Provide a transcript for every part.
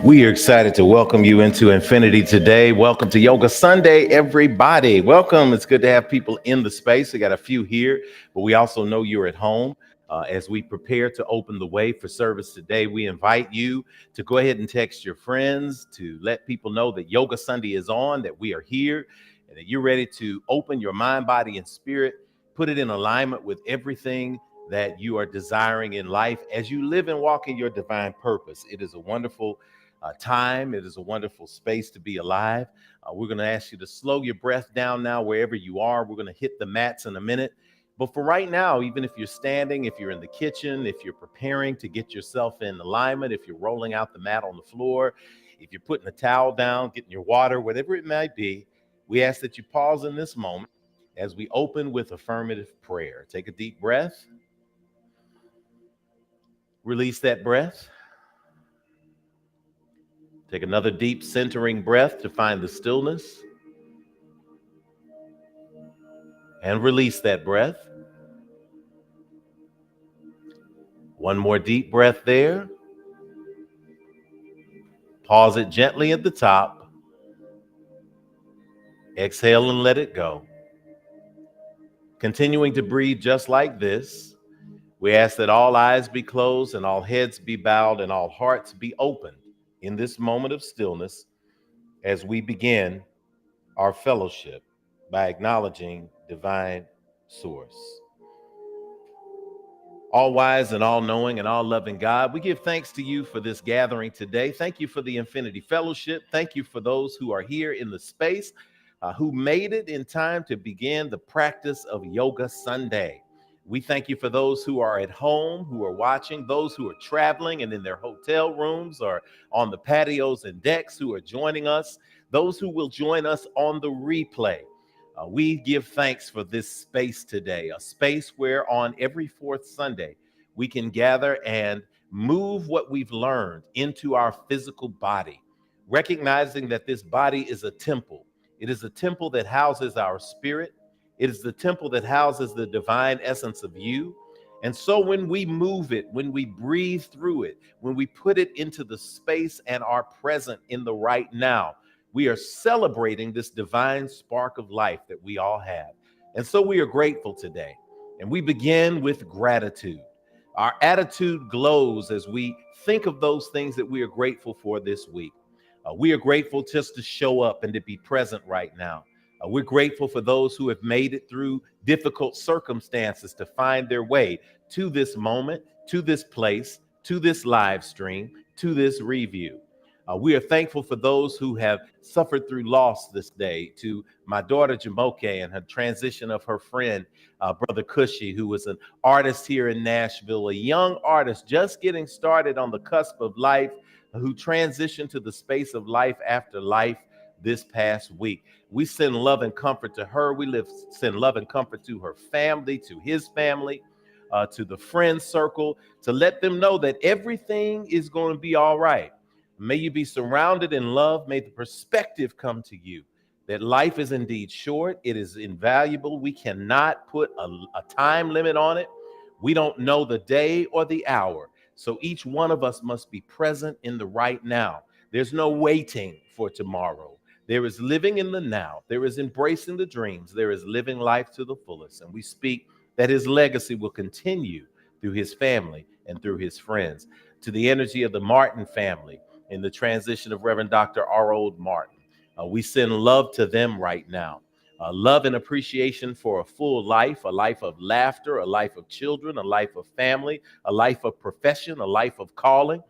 We are excited to welcome you into Infinity today. Welcome to Yoga Sunday, everybody. Welcome. It's good to have people in the space. We got a few here, but we also know you're at home. As we prepare to open the way for service today, we invite you to go ahead and text your friends to let people know that Yoga Sunday is on, that we are here, and that you're ready to open your mind, body, and spirit, put it in alignment with everything that you are desiring in life as you live and walk in your divine purpose. It is a wonderful time. It is a wonderful space to be alive. We're going to ask you to slow your breath down now, wherever you are. We're going to hit the mats in a minute. But for right now, even if you're standing, if you're in the kitchen, if you're preparing to get yourself in alignment, if you're rolling out the mat on the floor, if you're putting a towel down, getting your water, whatever it might be, we ask that you pause in this moment as we open with affirmative prayer. Take a deep breath. Release that breath. Take another deep centering breath to find the stillness. And release that breath. One more deep breath there. Pause it gently at the top. Exhale and let it go. Continuing to breathe just like this, we ask that all eyes be closed and all heads be bowed and all hearts be opened in this moment of stillness as we begin our fellowship by acknowledging divine source. All wise and all knowing and all loving God, we give thanks to you for this gathering today. Thank you for the Infinity Fellowship. Thank you for those who are here in the space, who made it in time to begin the practice of Yoga Sunday. We thank you for those who are at home, who are watching, those who are traveling and in their hotel rooms or on the patios and decks who are joining us, those who will join us on the replay. We give thanks for this space today, a space where on every fourth Sunday, we can gather and move what we've learned into our physical body, recognizing that this body is a temple. It is a temple that houses our spirit. It is the temple that houses the divine essence of you. And so when we move it, when we breathe through it, when we put it into the space and are present in the right now, we are celebrating this divine spark of life that we all have. And so we are grateful today. And we begin with gratitude. Our attitude glows as we think of those things that we are grateful for this week. We are grateful just to show up and to be present right now. We're grateful for those who have made it through difficult circumstances to find their way to this moment, to this place, to this live stream, to this review. We are thankful for those who have suffered through loss this day, to my daughter Jamoke and her transition of her friend, Brother Cushy, who was an artist here in Nashville, a young artist just getting started on the cusp of life, who transitioned to the space of life after life this past week. We send love and comfort to her. Send love and comfort to her family, to his family, to the friend circle, to let them know that everything is going to be all right. May you be surrounded in love. May the perspective come to you that life is indeed short. It is invaluable. We cannot put a time limit on it. We don't know the day or the hour. So each one of us must be present in the right now. There's no waiting for tomorrow. There is living in the now. There is embracing the dreams. There is living life to the fullest. And we speak that his legacy will continue through his family and through his friends. To the energy of the Martin family in the transition of Reverend Dr. R. Martin, we send love to them right now. Love and appreciation for a full life, a life of laughter, a life of children, a life of family, a life of profession, a life of calling.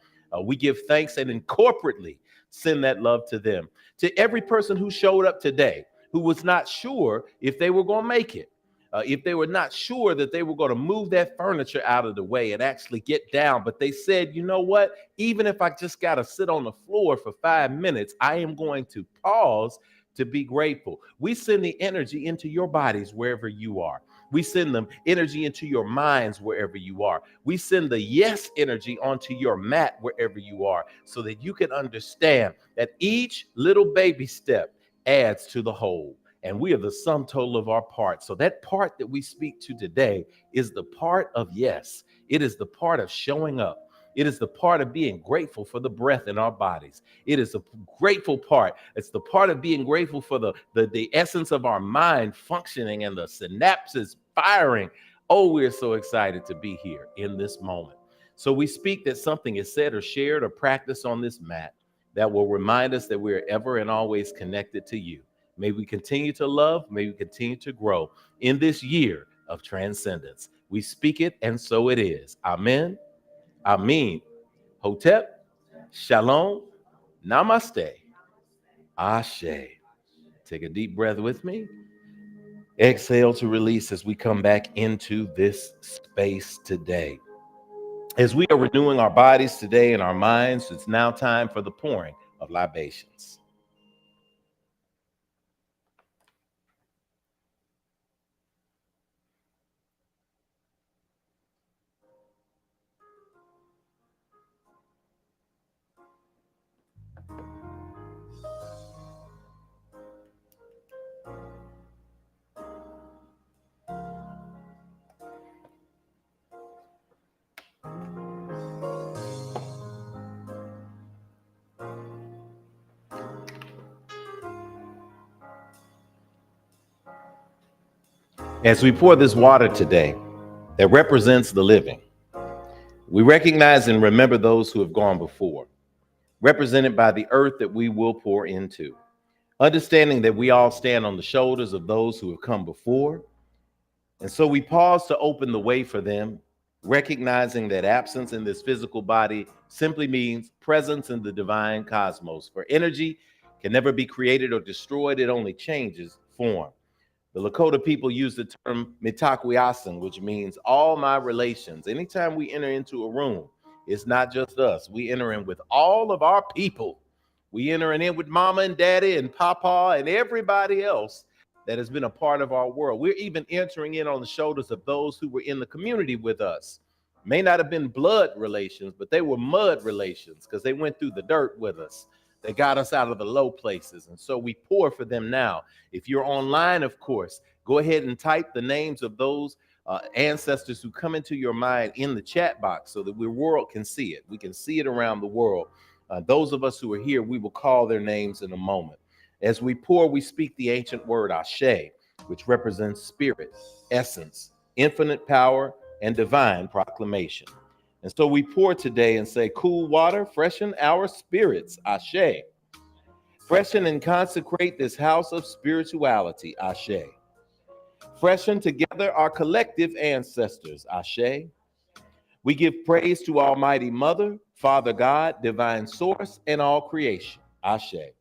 We give thanks and corporately send that love to them. To every person who showed up today, who was not sure if they were going to make it, if they were not sure that they were going to move that furniture out of the way and actually get down, but they said, you know what, even if I just got to sit on the floor for 5 minutes, I am going to pause to be grateful. We send the energy into your bodies wherever you are. We send them energy into your minds wherever you are. We send the yes energy onto your mat wherever you are, so that you can understand that each little baby step adds to the whole. And we are the sum total of our parts. So that part that we speak to today is the part of yes. It is the part of showing up. It is the part of being grateful for the breath in our bodies. It is a grateful part. It's the part of being grateful for the essence of our mind functioning and the synapses firing. Oh, we're so excited to be here in this moment. So we speak that something is said or shared or practiced on this mat that will remind us that we're ever and always connected to you. May we continue to love, may we continue to grow in this year of transcendence. We speak it, and so it is. Amen. Amen. Hotep. Shalom. Namaste. Ashe. Take a deep breath with me. Exhale to release as we come back into this space today. As we are renewing our bodies today and our minds, it's now time for the pouring of libations. As we pour this water today that represents the living, we recognize and remember those who have gone before, represented by the earth that we will pour into, understanding that we all stand on the shoulders of those who have come before. And so we pause to open the way for them, recognizing that absence in this physical body simply means presence in the divine cosmos. For energy can never be created or destroyed, it only changes form. The Lakota people use the term mitakuyasin, which means all my relations. Anytime we enter into a room, it's not just us. We enter in with all of our people. We enter in with mama and daddy and papa and everybody else that has been a part of our world. We're even entering in on the shoulders of those who were in the community with us. May not have been blood relations, but they were mud relations because they went through the dirt with us. They got us out of the low places. And so we pour for them now. If you're online, of course, go ahead and type the names of those ancestors who come into your mind in the chat box so that the world can see it. We can see it around the world. Those of us who are here, we will call their names in a moment. As we pour, we speak the ancient word Ashe, which represents spirit, essence, infinite power, and divine proclamation. And so we pour today and say, cool water, freshen our spirits, Ashe. Freshen and consecrate this house of spirituality, Ashe. Freshen together our collective ancestors, Ashe. We give praise to Almighty Mother, Father God, Divine Source, and all creation, Ashe.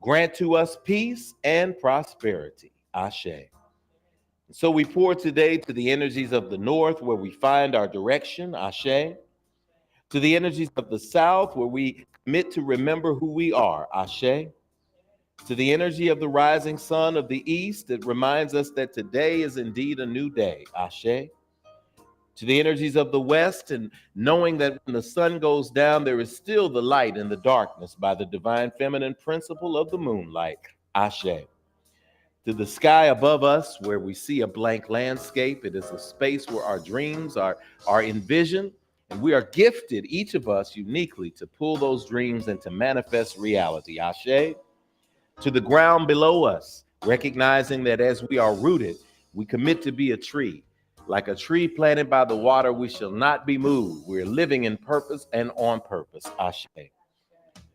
Grant to us peace and prosperity, Ashe. So we pour today to the energies of the north, where we find our direction, Ashe. To the energies of the south, where we commit to remember who we are, Ashe. To the energy of the rising sun of the east, that reminds us that today is indeed a new day, Ashe. To the energies of the west, and knowing that when the sun goes down, there is still the light in the darkness by the divine feminine principle of the moonlight, Ashe. To the sky above us, where we see a blank landscape, it is a space where our dreams are envisioned, and we are gifted, each of us uniquely, to pull those dreams into manifest reality, Ashe. To the ground below us, recognizing that as we are rooted, we commit to be a tree. Like a tree planted by the water, we shall not be moved. We're living in purpose and on purpose, Ashe.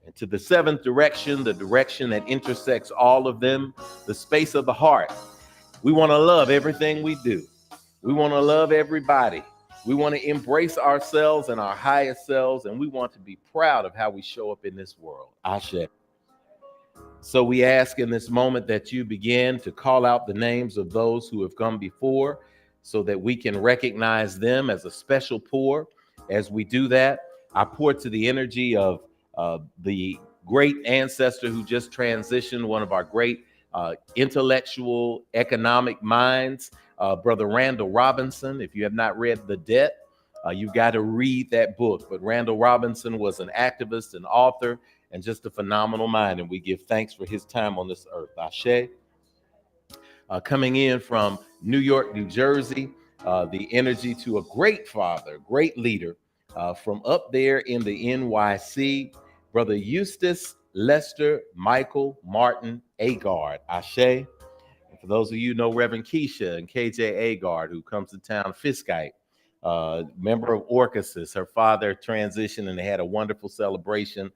And to the seventh direction, the direction that intersects all of them, the space of the heart. We want to love everything we do. We want to love everybody. We want to embrace ourselves and our highest selves, and we want to be proud of how we show up in this world. Ashe. So we ask in this moment that you begin to call out the names of those who have come before so that we can recognize them as a special pour. As we do that, I pour to the energy of the great ancestor who just transitioned, one of our great intellectual economic minds, Brother Randall Robinson. If you have not read The Debt, you've got to read that book. But Randall Robinson was an activist, an author, and just a phenomenal mind. And we give thanks for his time on this earth. Ashe. Coming in from New York, New Jersey, the energy to a great father, great leader, from up there in the NYC, Brother Eustace Lester Michael Martin Agard. Ashe. And for those of you who know Reverend Keisha and KJ Agard, who comes to town, Fiskite, member of Orchesis. Her father transitioned and they had a wonderful celebration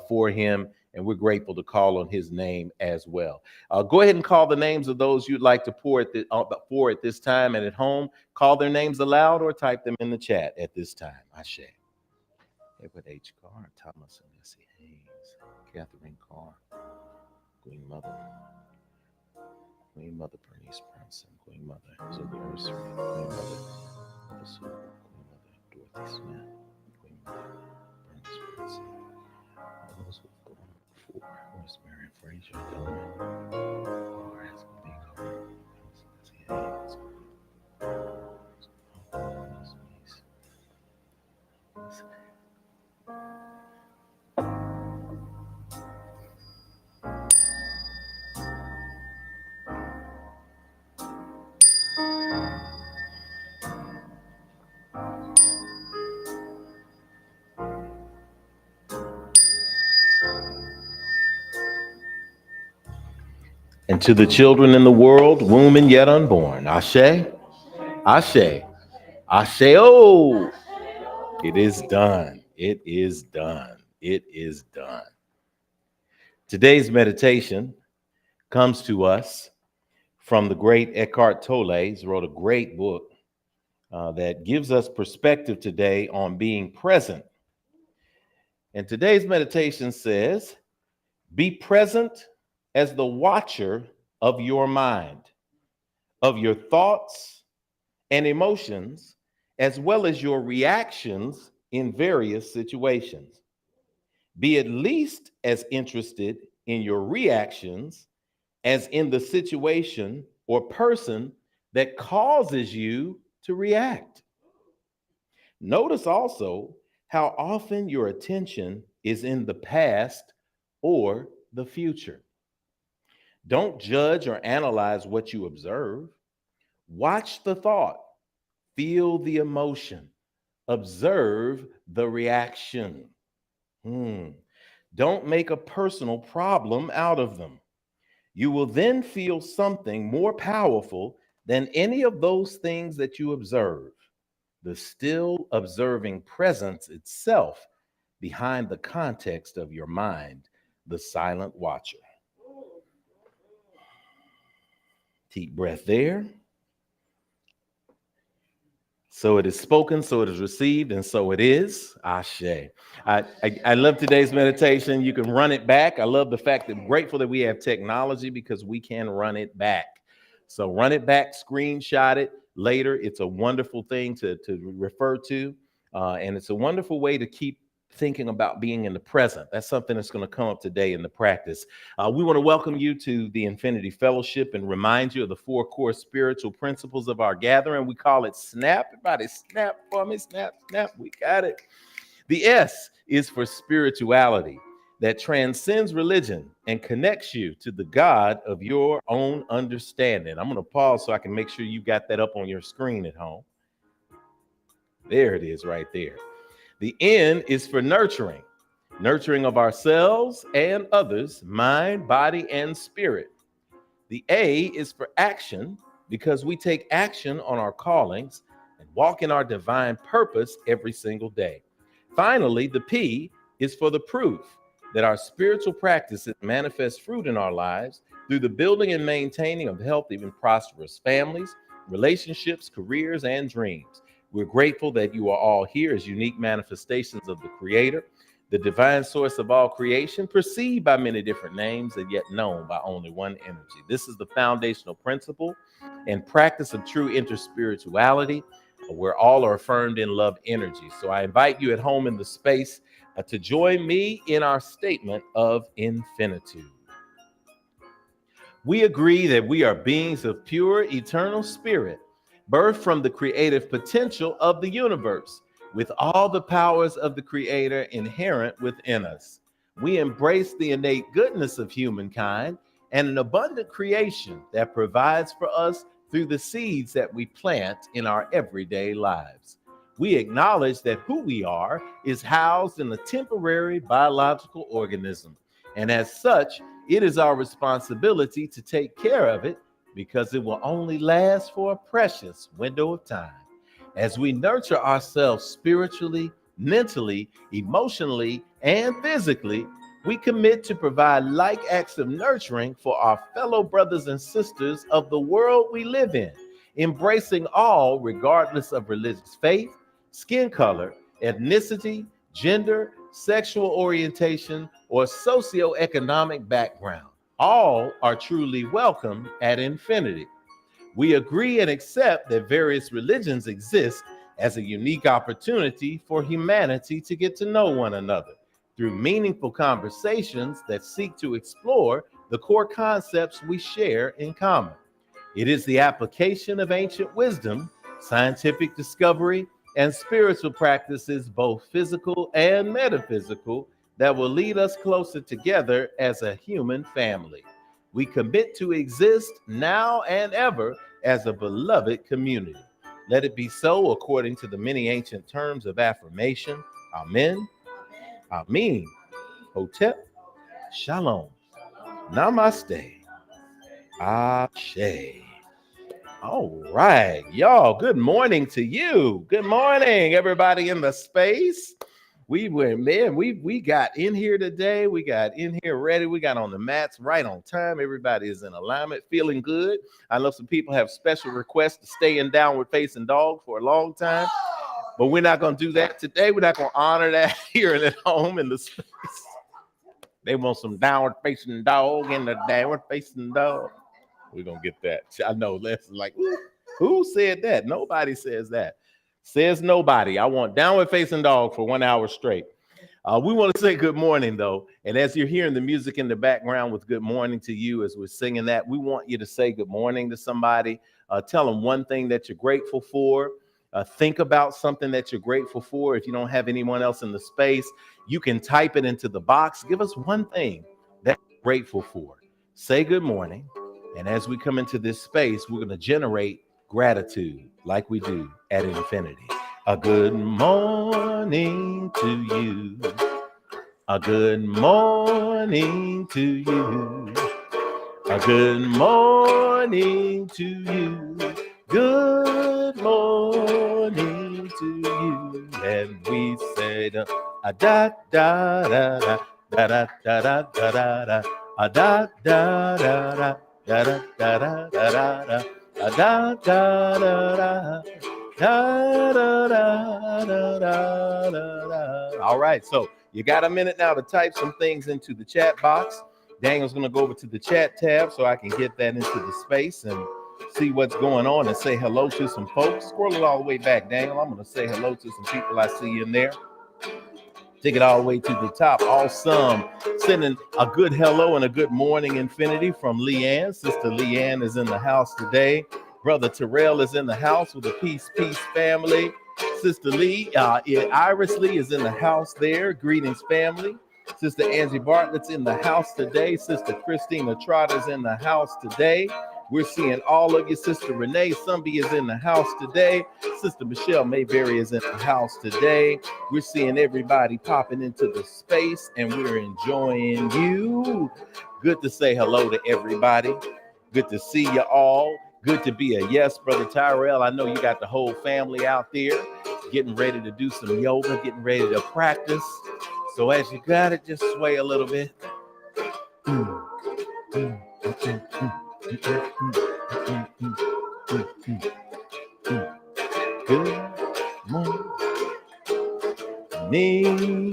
for him. And we're grateful to call on his name as well. Go ahead and call the names of those you'd like to pour at this time, and at home, call their names aloud or type them in the chat at this time. Ashe. Edward H. Carr, Thomas and Nessie Hayes, Catherine Carr, Queen Mother Bernice Brunson, Queen Mother Sylvia Ursery, Queen Mother Mother Sue, Queen Mother Dorothy Smith, Queen Mother Bernice Brunson, all those who have gone before, Rosemary Frazier, Dillman, Horace B. Carr, Nancy Hayes, and to the children in the world, womb and yet unborn. Ashe, Ashe, Ashe. Oh, it is done. It is done. It is done. Today's meditation comes to us from the great Eckhart Tolle. He wrote a great book that gives us perspective today on being present. And today's meditation says, be present as the watcher of your mind, of your thoughts and emotions, as well as your reactions in various situations. Be at least as interested in your reactions as in the situation or person that causes you to react. Notice also how often your attention is in the past or the future. Don't judge or analyze what you observe. Watch the thought, feel the emotion, observe the reaction. Don't make a personal problem out of them. You will then feel something more powerful than any of those things that you observe, the still observing presence itself behind the context of your mind, the silent watcher. Deep breath there. So it is spoken, so it is received, and so it is. Ashe. I love today's meditation. You can run it back. I love the fact that I'm grateful that we have technology because we can run it back. So run it back, screenshot it later. It's a wonderful thing to refer to, and it's a wonderful way to keep thinking about being in the present. That's something that's going to come up today in the practice. We want to welcome you to the Infinity Fellowship and remind you of the 4 core spiritual principles of our gathering. We call it SNAP. Everybody snap for me. Snap, snap. We got it. The S is for spirituality that transcends religion and connects you to the God of your own understanding. I'm going to pause so I can make sure you got that up on your screen at home. There it is right there. The N is for nurturing of ourselves and others, mind, body, and spirit. The A is for action because we take action on our callings and walk in our divine purpose every single day. Finally, the P is for the proof that our spiritual practices manifest fruit in our lives through the building and maintaining of healthy and prosperous families, relationships, careers, and dreams. We're grateful that you are all here as unique manifestations of the Creator, the divine source of all creation, perceived by many different names and yet known by only one energy. This is the foundational principle and practice of true interspirituality, where all are affirmed in love energy. So I invite you at home in the space to join me in our statement of infinitude. We agree that we are beings of pure, eternal spirit, birthed from the creative potential of the universe, with all the powers of the Creator inherent within us. We embrace the innate goodness of humankind and an abundant creation that provides for us through the seeds that we plant in our everyday lives. We acknowledge that who we are is housed in a temporary biological organism. And as such, it is our responsibility to take care of it because it will only last for a precious window of time. As we nurture ourselves spiritually, mentally, emotionally, and physically, we commit to provide like acts of nurturing for our fellow brothers and sisters of the world we live in, embracing all regardless of religious faith, skin color, ethnicity, gender, sexual orientation, or socioeconomic background. All are truly welcome at Infinity. We agree and accept that various religions exist as a unique opportunity for humanity to get to know one another through meaningful conversations that seek to explore the core concepts we share in common. It is the application of ancient wisdom, scientific discovery, and spiritual practices, both physical and metaphysical, that will lead us closer together as a human family. We commit to exist now and ever as a beloved community. Let it be so according to the many ancient terms of affirmation. Amen. Amen. Hotep. Shalom. Namaste. Ashe. All right, y'all. Good morning to you. Good morning, everybody in the space. We went, man. We got in here today. We got in here ready. We got on the mats right on time. Everybody is in alignment, feeling good. I know some people have special requests to stay in downward facing dog for a long time, but we're not going to do that today. We're not going to honor that here and at home in the space. They want some downward facing dog in the downward facing dog. We're going to get that. I know Les is like, who said that? Nobody says that. Says nobody. I want downward facing dog for 1 hour straight. We want to say good morning, though. And as you're hearing the music in the background with good morning to you as we're singing that, we want you to say good morning to somebody. Tell them one thing that you're grateful for. Think about something that you're grateful for. If you don't have anyone else in the space, you can type it into the box. Give us one thing that you're grateful for. Say good morning. And as we come into this space, we're going to generate gratitude like we do at Infinity. A good morning to you. A good morning to you. A good morning to you. Good morning to you. And we say da da da da da da da da da da da da da da. Da da da da da da da da da da da. All right, so you got a minute now to type some things into the chat box. Daniel's going to go over to the chat tab so I can get that into the space and see what's going on and say hello to some folks. Scroll it all the way back, Daniel. I'm going to say hello to some people I see in there. Take it all the way to the top. Awesome. Sending a good hello and a good morning, Infinity, from Leanne. Sister Leanne is in the house today. Brother Terrell is in the house with the Peace family. Sister Lee, Iris Lee is in the house there. Greetings, family. Sister Angie Bartlett's in the house today. Sister Christina Trotter's in the house today. We're seeing all of you. Sister Renee Sumby is in the house today. Sister Michelle Mayberry is in the house today. We're seeing everybody popping into the space, and we're enjoying you. Good to say hello to everybody. Good to see you all. Good to be a yes, Brother Tyrell. I know you got the whole family out there getting ready to do some yoga, getting ready to practice. So as you got it, just sway a little bit. Good morning.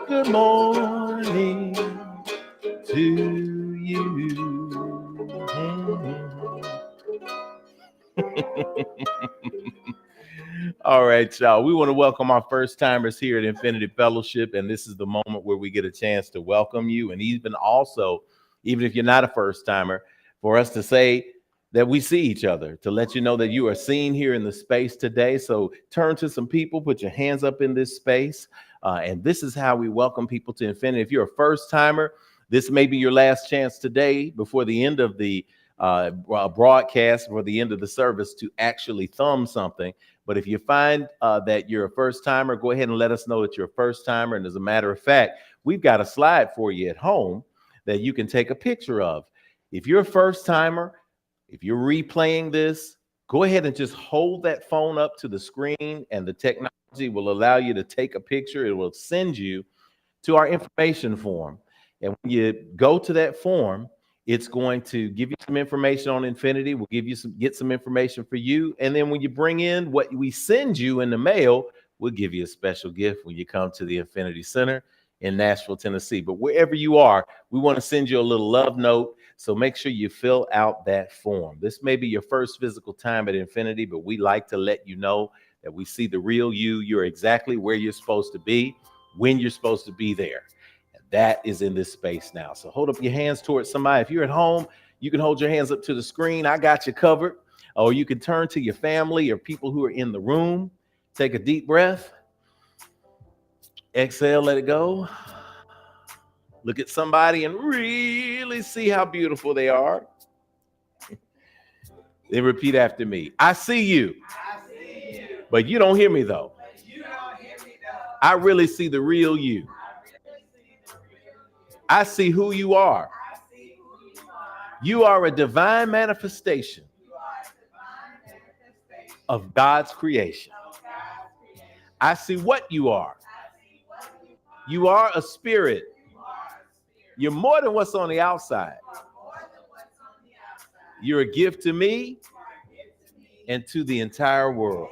Good morning to you. All right, y'all. We want to welcome our first timers here at Infinity Fellowship, and this is the moment where we get a chance to welcome you, and even if you're not a first timer, for us to say that we see each other, to let you know that you are seen here in the space today. So turn to some people, put your hands up in this space, and this is how we welcome people to Infinity. If you're a first timer, this may be your last chance today before the end of the broadcast or the end of the service to actually thumb something. But if you find that you're a first timer, go ahead and let us know that you're a first timer. And as a matter of fact, we've got a slide for you at home that you can take a picture of. If you're a first timer, if you're replaying this, go ahead and just hold that phone up to the screen, and the technology will allow you to take a picture. It will send you to our information form. And when you go to that form, it's going to give you some information on Infinity. We'll get some information for you. And then when you bring in what we send you in the mail, we'll give you a special gift when you come to the Infinity Center in Nashville, Tennessee. But wherever you are, we want to send you a little love note. So make sure you fill out that form. This may be your first physical time at Infinity, but we like to let you know that we see the real you. You're exactly where you're supposed to be, when you're supposed to be there. And that is in this space now. So hold up your hands towards somebody. If you're at home, you can hold your hands up to the screen. I got you covered. Or you can turn to your family or people who are in the room. Take a deep breath. Exhale, let it go. Look at somebody and really see how beautiful they are. Then repeat after me. I see you. But you don't hear me though. I really see the real you. I see who you are. You are a divine manifestation of God's creation. I see what you are. You are a spirit. You're more than what's on the outside. You're a gift to me and to the entire world.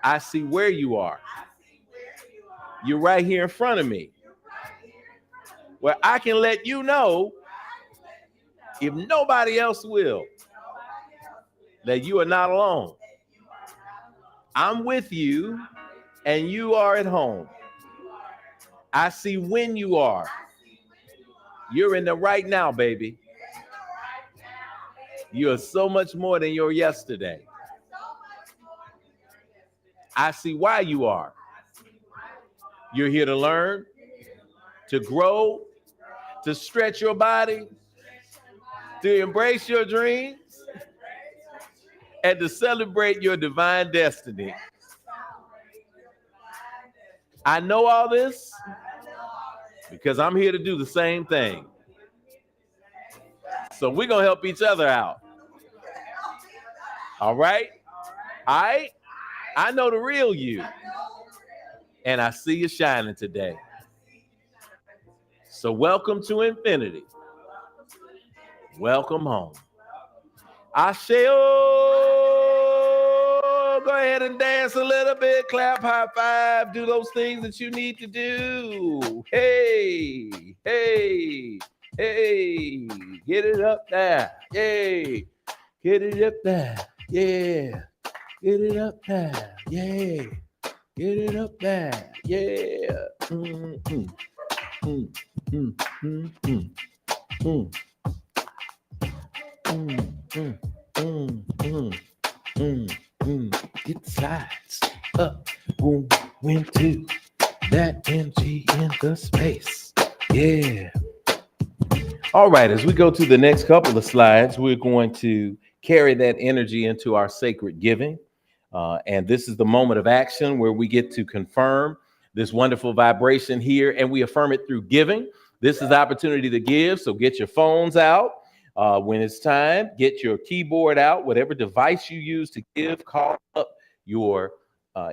I see where you are. You're right here in front of me, where I can let you know, if nobody else will, that you are not alone. I'm with you and you are at home. I see when you are. You're in the right now, baby. You are so much more than your yesterday. I see why you are. You're here to learn, to grow, to stretch your body, to embrace your dreams, and to celebrate your divine destiny. I know all this because I'm here to do the same thing. So we're going to help each other out. All right? All right? I know the real you. And I see you shining today. So welcome to Infinity. Welcome home. Asheo. Go ahead and dance a little bit. Clap, high five. Do those things that you need to do. Hey, hey, hey. Get it up there. Yay. Get it up there. Yeah. Get it up there. Yeah. Get it up there. Yeah. Mm-hmm. Mm-hmm. Mm-hmm. Mm-hmm. Get the slides up, boom, went to that energy in the space. Yeah. All right, as we go to the next couple of slides, we're going to carry that energy into our sacred giving. And this is the moment of action where we get to confirm this wonderful vibration here, and we affirm it through giving. This is the opportunity to give, so get your phones out. When it's time, get your keyboard out, whatever device you use to give, call up your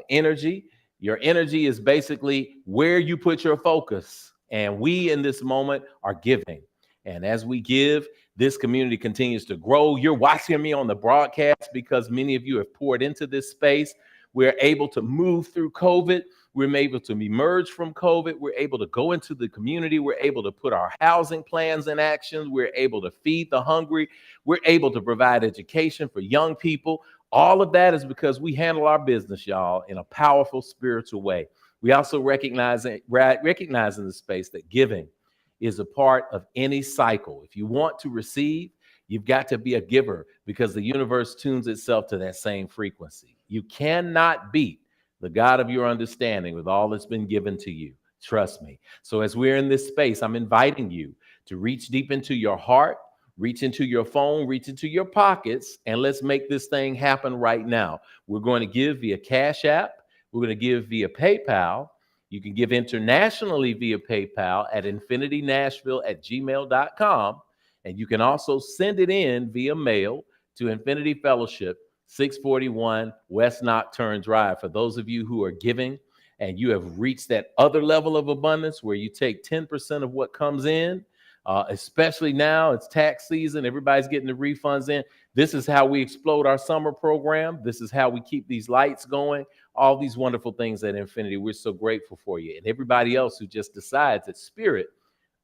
energy. Your energy is basically where you put your focus. And we in this moment are giving. And as we give, this community continues to grow. You're watching me on the broadcast because many of you have poured into this space. We're able to move through COVID. We're able to emerge from COVID. We're able to go into the community. We're able to put our housing plans in action. We're able to feed the hungry. We're able to provide education for young people. All of that is because we handle our business, y'all, in a powerful spiritual way. We also recognize in the space that giving is a part of any cycle. If you want to receive, you've got to be a giver because the universe tunes itself to that same frequency. You cannot beat the God of your understanding with all that's been given to you. Trust me. So as we're in this space, I'm inviting you to reach deep into your heart, Reach into your phone, reach into your pockets, and let's make this thing happen right now. We're going to give via Cash App. We're going to give via PayPal. You can give internationally via PayPal at infinitynashville@gmail.com. And you can also send it in via mail to Infinity Fellowship, 641 West Nocturne Drive. For those of you who are giving and you have reached that other level of abundance where you take 10% of what comes in, especially now it's tax season, everybody's getting the refunds in. This is how we explode our summer program. This is how we keep these lights going. All these wonderful things at Infinity. We're so grateful for you. And everybody else who just decides that Spirit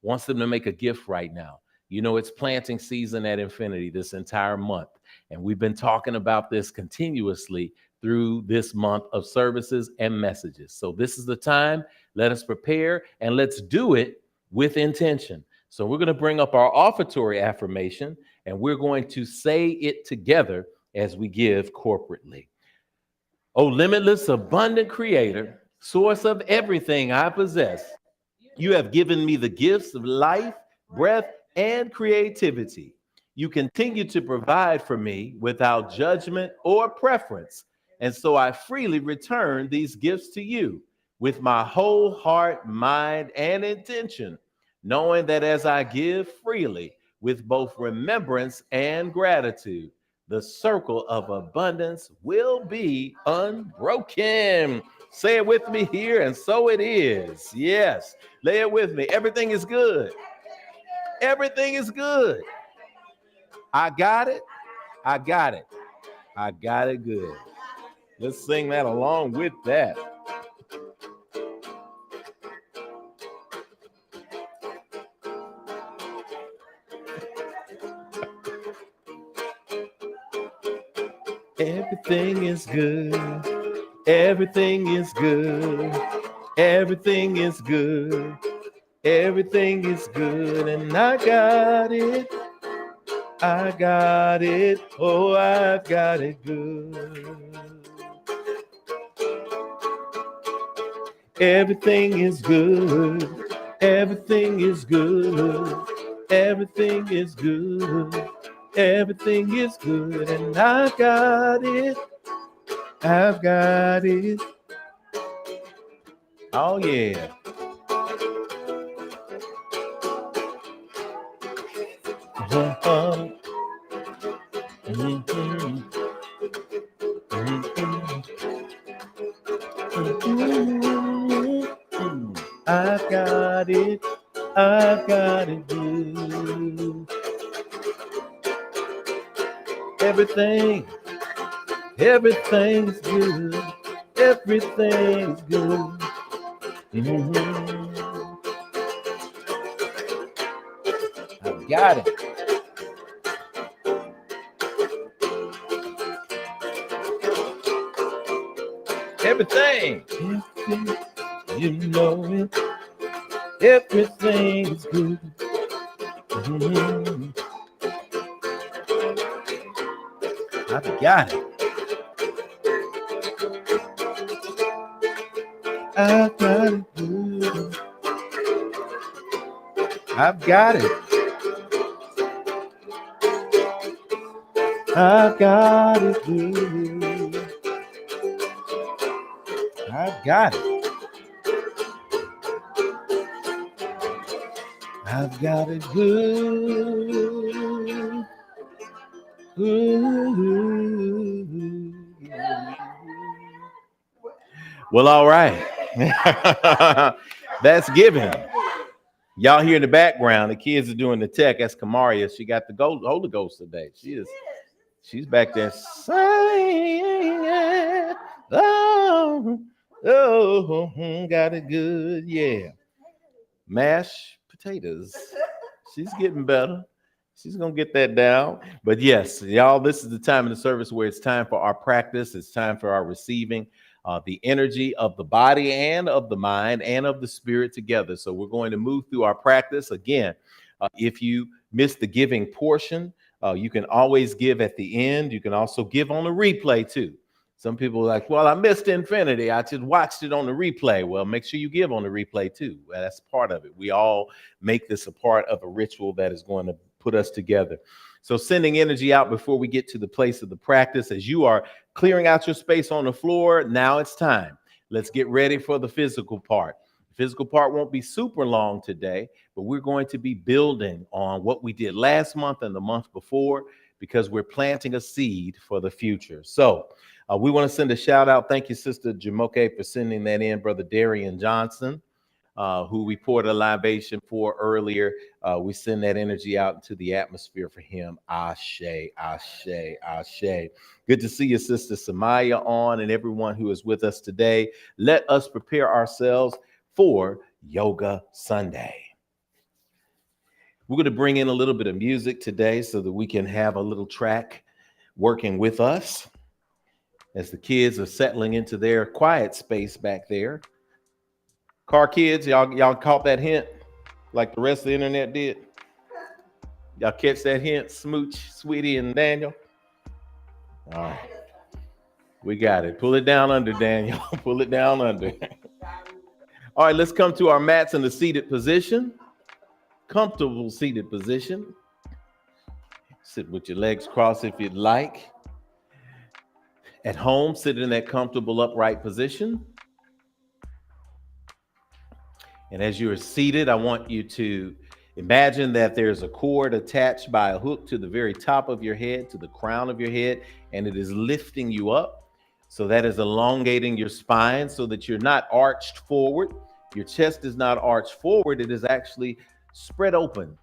wants them to make a gift right now. You know, it's planting season at Infinity this entire month. And we've been talking about this continuously through this month of services and messages. So this is the time. Let us prepare and let's do it with intention. So we're going to bring up our offertory affirmation and we're going to say it together as we give corporately. O limitless, abundant creator, source of everything I possess, you have given me the gifts of life, breath, and creativity. You continue to provide for me without judgment or preference. And so I freely return these gifts to you with my whole heart, mind, and intention, knowing that as I give freely with both remembrance and gratitude, the circle of abundance will be unbroken. Say it with me here, and so it is. Yes, lay it with me. Everything is good. Everything is good. I got it. I got it. I got it good. Let's sing that along with that. Everything is good. Everything is good. Everything is good. Everything is good. And I got it. I got it. Oh, I've got it good. Everything is good. Everything is good. Everything is good. Everything is good. And I got it. I've got it. Oh, yeah. I've got it. I've got it good. Everything. Everything's good. Everything's good. I've got it. Everything. You know it. Everything's good. I've got it. I've got it good. I've got it. I've got it good. I've got it. I've got it good. Well, all right. That's giving. Y'all hear in the background, the kids are doing the tech. That's Kamaria. She got the Holy Ghost today. She's back there singing. Oh, got it good. Yeah. Mashed potatoes. She's getting better. She's going to get that down. But yes, y'all, this is the time in the service where it's time for our practice. It's time for our receiving the energy of the body and of the mind and of the spirit together. So we're going to move through our practice. Again, if you missed the giving portion, you can always give at the end. You can also give on the replay too. Some people are like, well, I missed Infinity. I just watched it on the replay. Well, make sure you give on the replay too. That's part of it. We all make this a part of a ritual that is going to put us together. So sending energy out before we get to the place of the practice. As you are clearing out your space on the floor, now it's time. Let's get ready for the physical part. The physical part won't be super long today, but we're going to be building on what we did last month and the month before, because we're planting a seed for the future. So we want to send a shout out. Thank you, Sister Jamoke, for sending that in. Brother Darian Johnson, who we poured a libation for earlier. We send that energy out into the atmosphere for him. Ashe, ashe, ashe. Good to see you, Sister Samaya, on, and everyone who is with us today. Let us prepare ourselves for Yoga Sunday. We're going to bring in a little bit of music today so that we can have a little track working with us as the kids are settling into their quiet space back there. Car kids, y'all caught that hint like the rest of the internet did? Y'all catch that hint, Smooch, Sweetie, and Daniel? All right. We got it. Pull it down under, Daniel. Pull it down under. All right, let's come to our mats in the seated position. Comfortable seated position. Sit with your legs crossed if you'd like. At home, sit in that comfortable upright position. And as you are seated, I want you to imagine that there's a cord attached by a hook to the very top of your head, to the crown of your head, and it is lifting you up. So that is elongating your spine so that you're not arched forward. Your chest is not arched forward. It is actually spread open.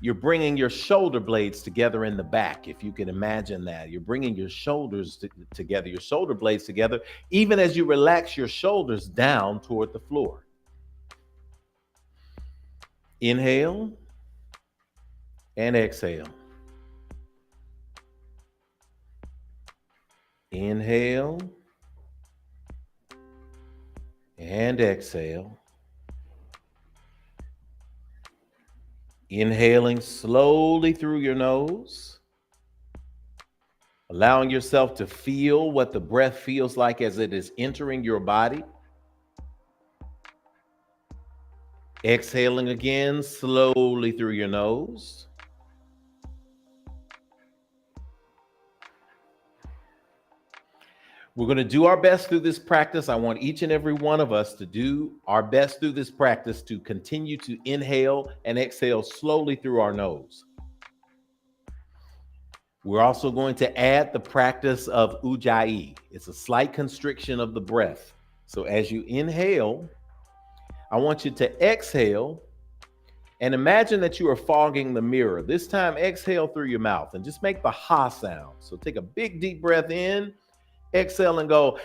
You're bringing your shoulder blades together in the back, if you can imagine that. You're bringing your shoulders together, your shoulder blades together, even as you relax your shoulders down toward the floor. Inhale and exhale. Inhale and exhale. Inhaling slowly through your nose, allowing yourself to feel what the breath feels like as it is entering your body. Exhaling again slowly through your nose. We're going to do our best through this practice. I want each and every one of us to do our best through this practice to continue to inhale and exhale slowly through our nose. We're also going to add the practice of ujjayi. It's a slight constriction of the breath. So as you inhale, I want you to exhale and imagine that you are fogging the mirror. This time, exhale through your mouth and just make the ha sound. So take a big, deep breath in, exhale and go.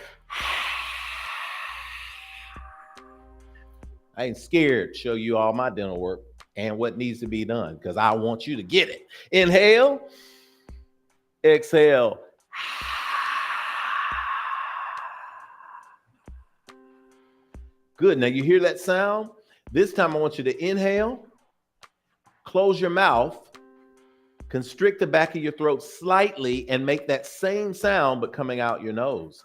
I ain't scared to show you all my dental work and what needs to be done because I want you to get it. Inhale, exhale. Good. Now you hear that sound? This time I want you to inhale, close your mouth, constrict the back of your throat slightly, and make that same sound but coming out your nose.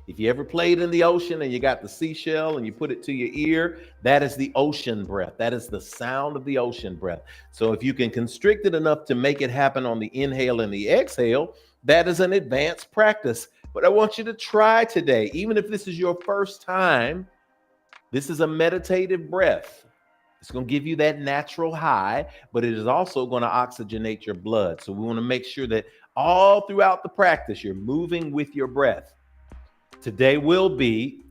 If you ever played in the ocean and you got the seashell and you put it to your ear, that is the ocean breath. That is the sound of the ocean breath. So if you can constrict it enough to make it happen on the inhale and the exhale, that is an advanced practice. But I want you to try today, even if this is your first time. This is a meditative breath. It's going to give you that natural high, but it is also going to oxygenate your blood. So we want to make sure that all throughout the practice, you're moving with your breath. Today will be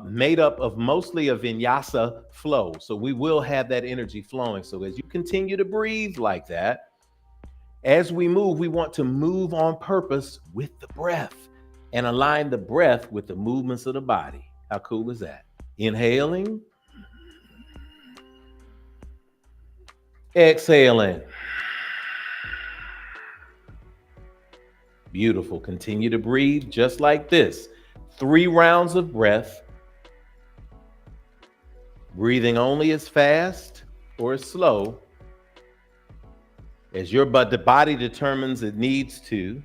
made up of mostly a vinyasa flow. So we will have that energy flowing. So as you continue to breathe like that, as we move, we want to move on purpose with the breath and align the breath with the movements of the body. How cool is that? Inhaling, exhaling. Beautiful. Continue to breathe just like this. 3 rounds of breath. Breathing only as fast or as slow as the body determines it needs to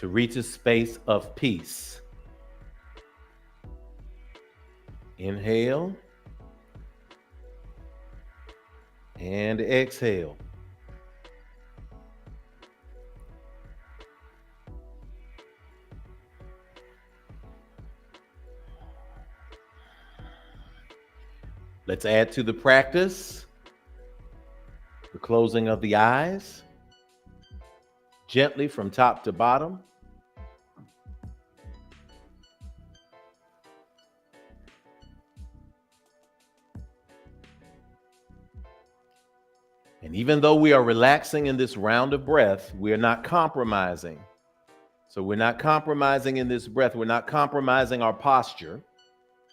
reach a space of peace. Inhale and exhale. Let's add to the practice the closing of the eyes, gently from top to bottom. And even though we are relaxing in this round of breath, we are not compromising. So we're not compromising in this breath. We're not compromising our posture,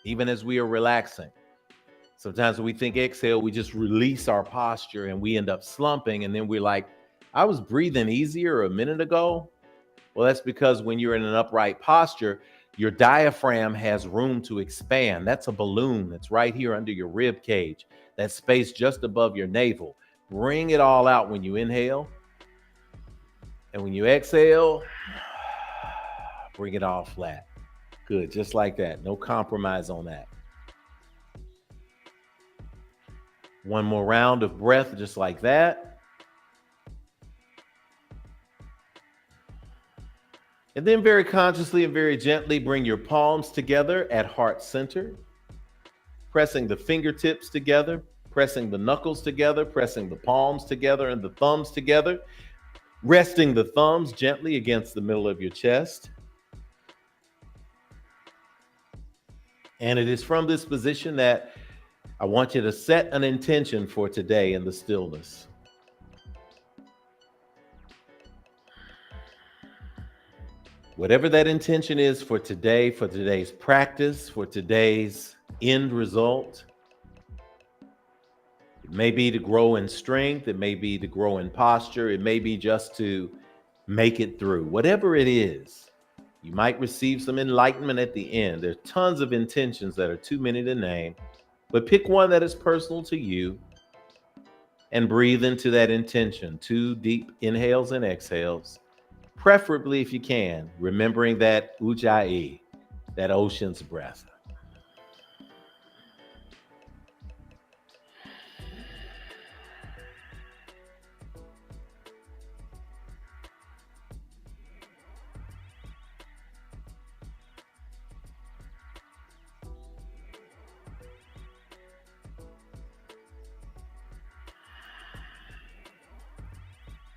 even as we are relaxing. Sometimes when we think exhale, we just release our posture and we end up slumping. And then we're like, I was breathing easier a minute ago. Well, that's because when you're in an upright posture, your diaphragm has room to expand. That's a balloon that's right here under your rib cage, that space just above your navel. Bring it all out when you inhale. And when you exhale, bring it all flat. Good, just like that. No compromise on that. One more round of breath, just like that. And then very consciously and very gently bring your palms together at heart center, pressing the fingertips together, pressing the knuckles together, pressing the palms together and the thumbs together, resting the thumbs gently against the middle of your chest. And it is from this position that I want you to set an intention for today in the stillness. Whatever that intention is for today, for today's practice, for today's end result, it may be to grow in strength, it may be to grow in posture, it may be just to make it through. Whatever it is, you might receive some enlightenment at the end. There's tons of intentions that are too many to name, but pick one that is personal to you and breathe into that intention. 2 deep inhales and exhales. Preferably, if you can, remembering that ujjayi, that ocean's breath.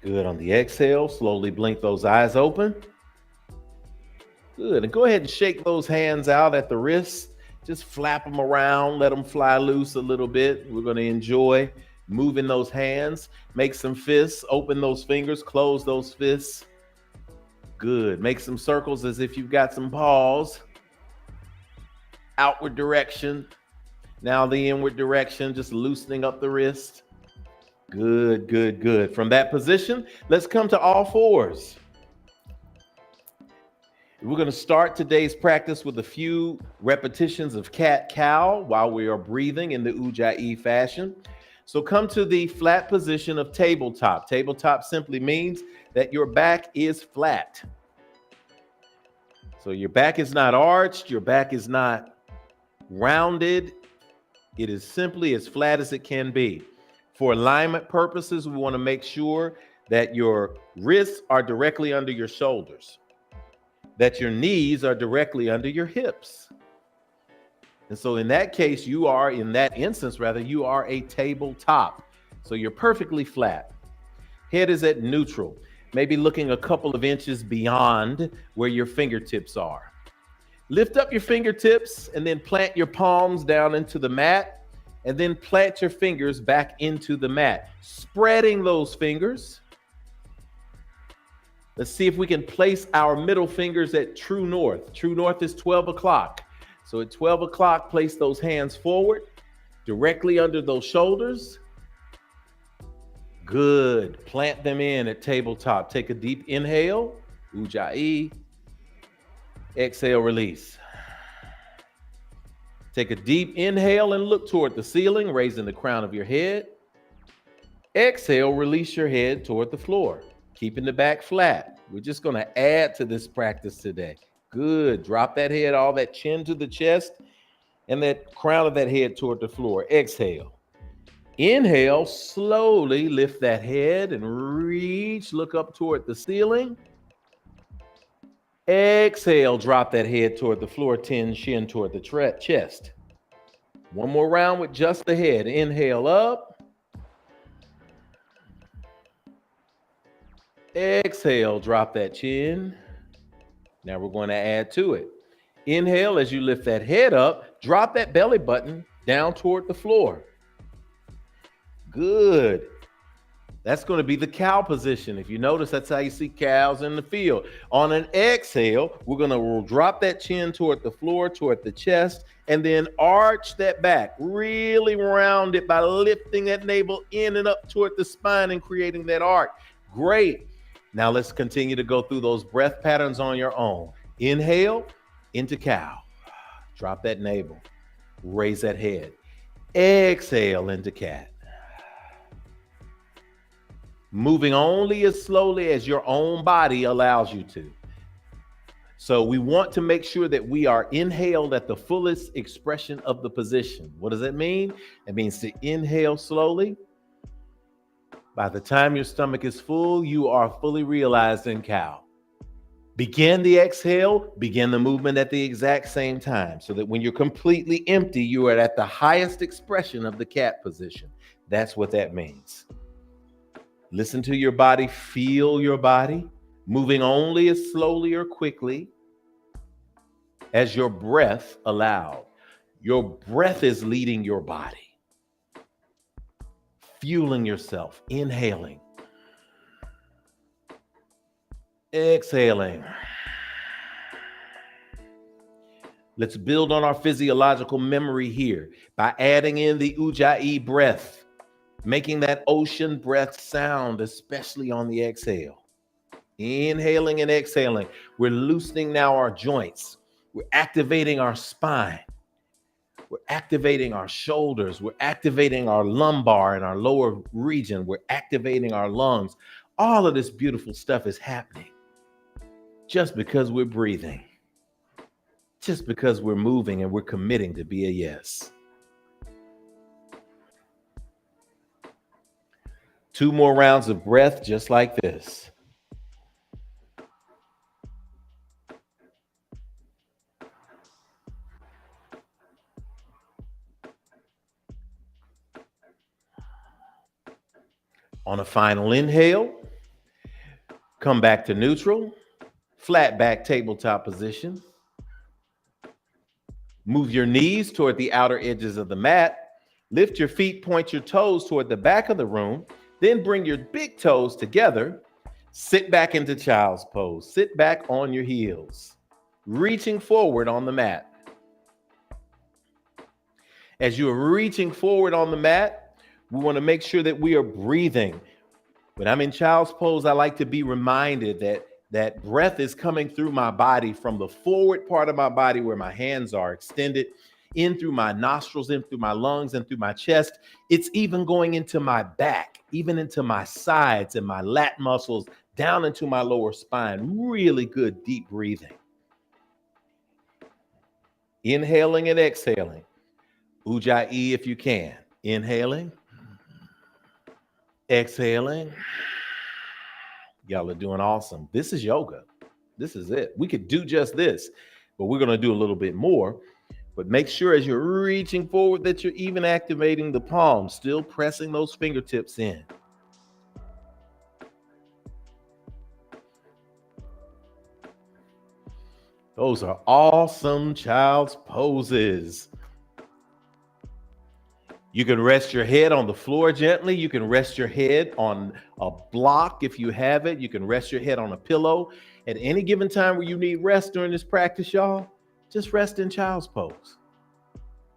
Good. On the exhale, slowly blink those eyes open. Good. And go ahead and shake those hands out at the wrists. Just flap them around, let them fly loose a little bit. We're going to enjoy moving those hands. Make some fists, open those fingers, close those fists. Good. Make some circles as if you've got some paws. Outward direction. Now the inward direction, just loosening up the wrist. Good, good, good. From that position, let's come to all fours. We're going to start today's practice with a few repetitions of cat-cow while we are breathing in the ujjayi fashion. So come to the flat position of tabletop. Tabletop simply means that your back is flat. So your back is not arched, your back is not rounded. It is simply as flat as it can be. For alignment purposes, we want to make sure that your wrists are directly under your shoulders, that your knees are directly under your hips. And so in that case, you are a tabletop. So you're perfectly flat. Head is at neutral, maybe looking a couple of inches beyond where your fingertips are. Lift up your fingertips and then plant your palms down into the mat. And then plant your fingers back into the mat, spreading those fingers. Let's see if we can place our middle fingers at true north. True north is 12 o'clock. So at 12 o'clock, place those hands forward, directly under those shoulders. Good. Plant them in at tabletop. Take a deep inhale, ujjayi. Exhale, release. Take a deep inhale and look toward the ceiling, raising the crown of your head. Exhale, release your head toward the floor, keeping the back flat. We're just going to add to this practice today. Good. Drop that head, all that chin to the chest. and that crown of that head toward the floor. Exhale. Inhale, slowly lift that head and reach, look up toward the ceiling. Exhale, drop that head toward the floor, chin toward the chest. One more round with just the head. Inhale up. Exhale, drop that chin. Now we're going to add to it. Inhale as you lift that head up, drop that belly button down toward the floor. Good. That's going to be the cow position. If you notice, that's how you see cows in the field. On an exhale, we're going to drop that chin toward the floor, toward the chest, and then arch that back. Really round it by lifting that navel in and up toward the spine and creating that arc. Great. Now let's continue to go through those breath patterns on your own. Inhale into cow. Drop that navel. Raise that head. Exhale into cat. Moving only as slowly as your own body allows you to. So we want to make sure that we are inhaled at the fullest expression of the position. What does that mean? It means to inhale slowly. By the time your stomach is full, you are fully realized in cow. Begin the exhale, begin the movement at the exact same time, so that when you're completely empty, you are at the highest expression of the cat position. That's what that means. Listen to your body, feel your body, moving only as slowly or quickly as your breath allowed. Your breath is leading your body. Fueling yourself, inhaling, exhaling. Let's build on our physiological memory here by adding in the ujjayi breath, making that ocean breath sound, especially on the exhale. Inhaling and exhaling. We're loosening now our joints. We're activating our spine. We're activating our shoulders. We're activating our lumbar and our lower region. We're activating our lungs. All of this beautiful stuff is happening just because we're breathing, just because we're moving and we're committing to be a yes. 2 more rounds of breath just like this. On a final inhale, come back to neutral, flat back tabletop position. Move your knees toward the outer edges of the mat. Lift your feet, point your toes toward the back of the room. Then bring your big toes together. Sit back into child's pose. Sit back on your heels, reaching forward on the mat. As you are reaching forward on the mat, we want to make sure that we are breathing. When I'm in child's pose, I like to be reminded that breath is coming through my body from the forward part of my body where my hands are extended, in through my nostrils, in through my lungs, and through my chest. It's even going into my back, even into my sides and my lat muscles, down into my lower spine. Really good deep breathing. Inhaling and exhaling. Ujjayi if you can. Inhaling. Exhaling. Y'all are doing awesome. This is yoga. This is it. We could do just this, but we're going to do a little bit more. But make sure as you're reaching forward that you're even activating the palms, still pressing those fingertips in. Those are awesome child's poses. You can rest your head on the floor gently. You can rest your head on a block if you have it. You can rest your head on a pillow. At any given time where you need rest during this practice, y'all, just rest in child's pose.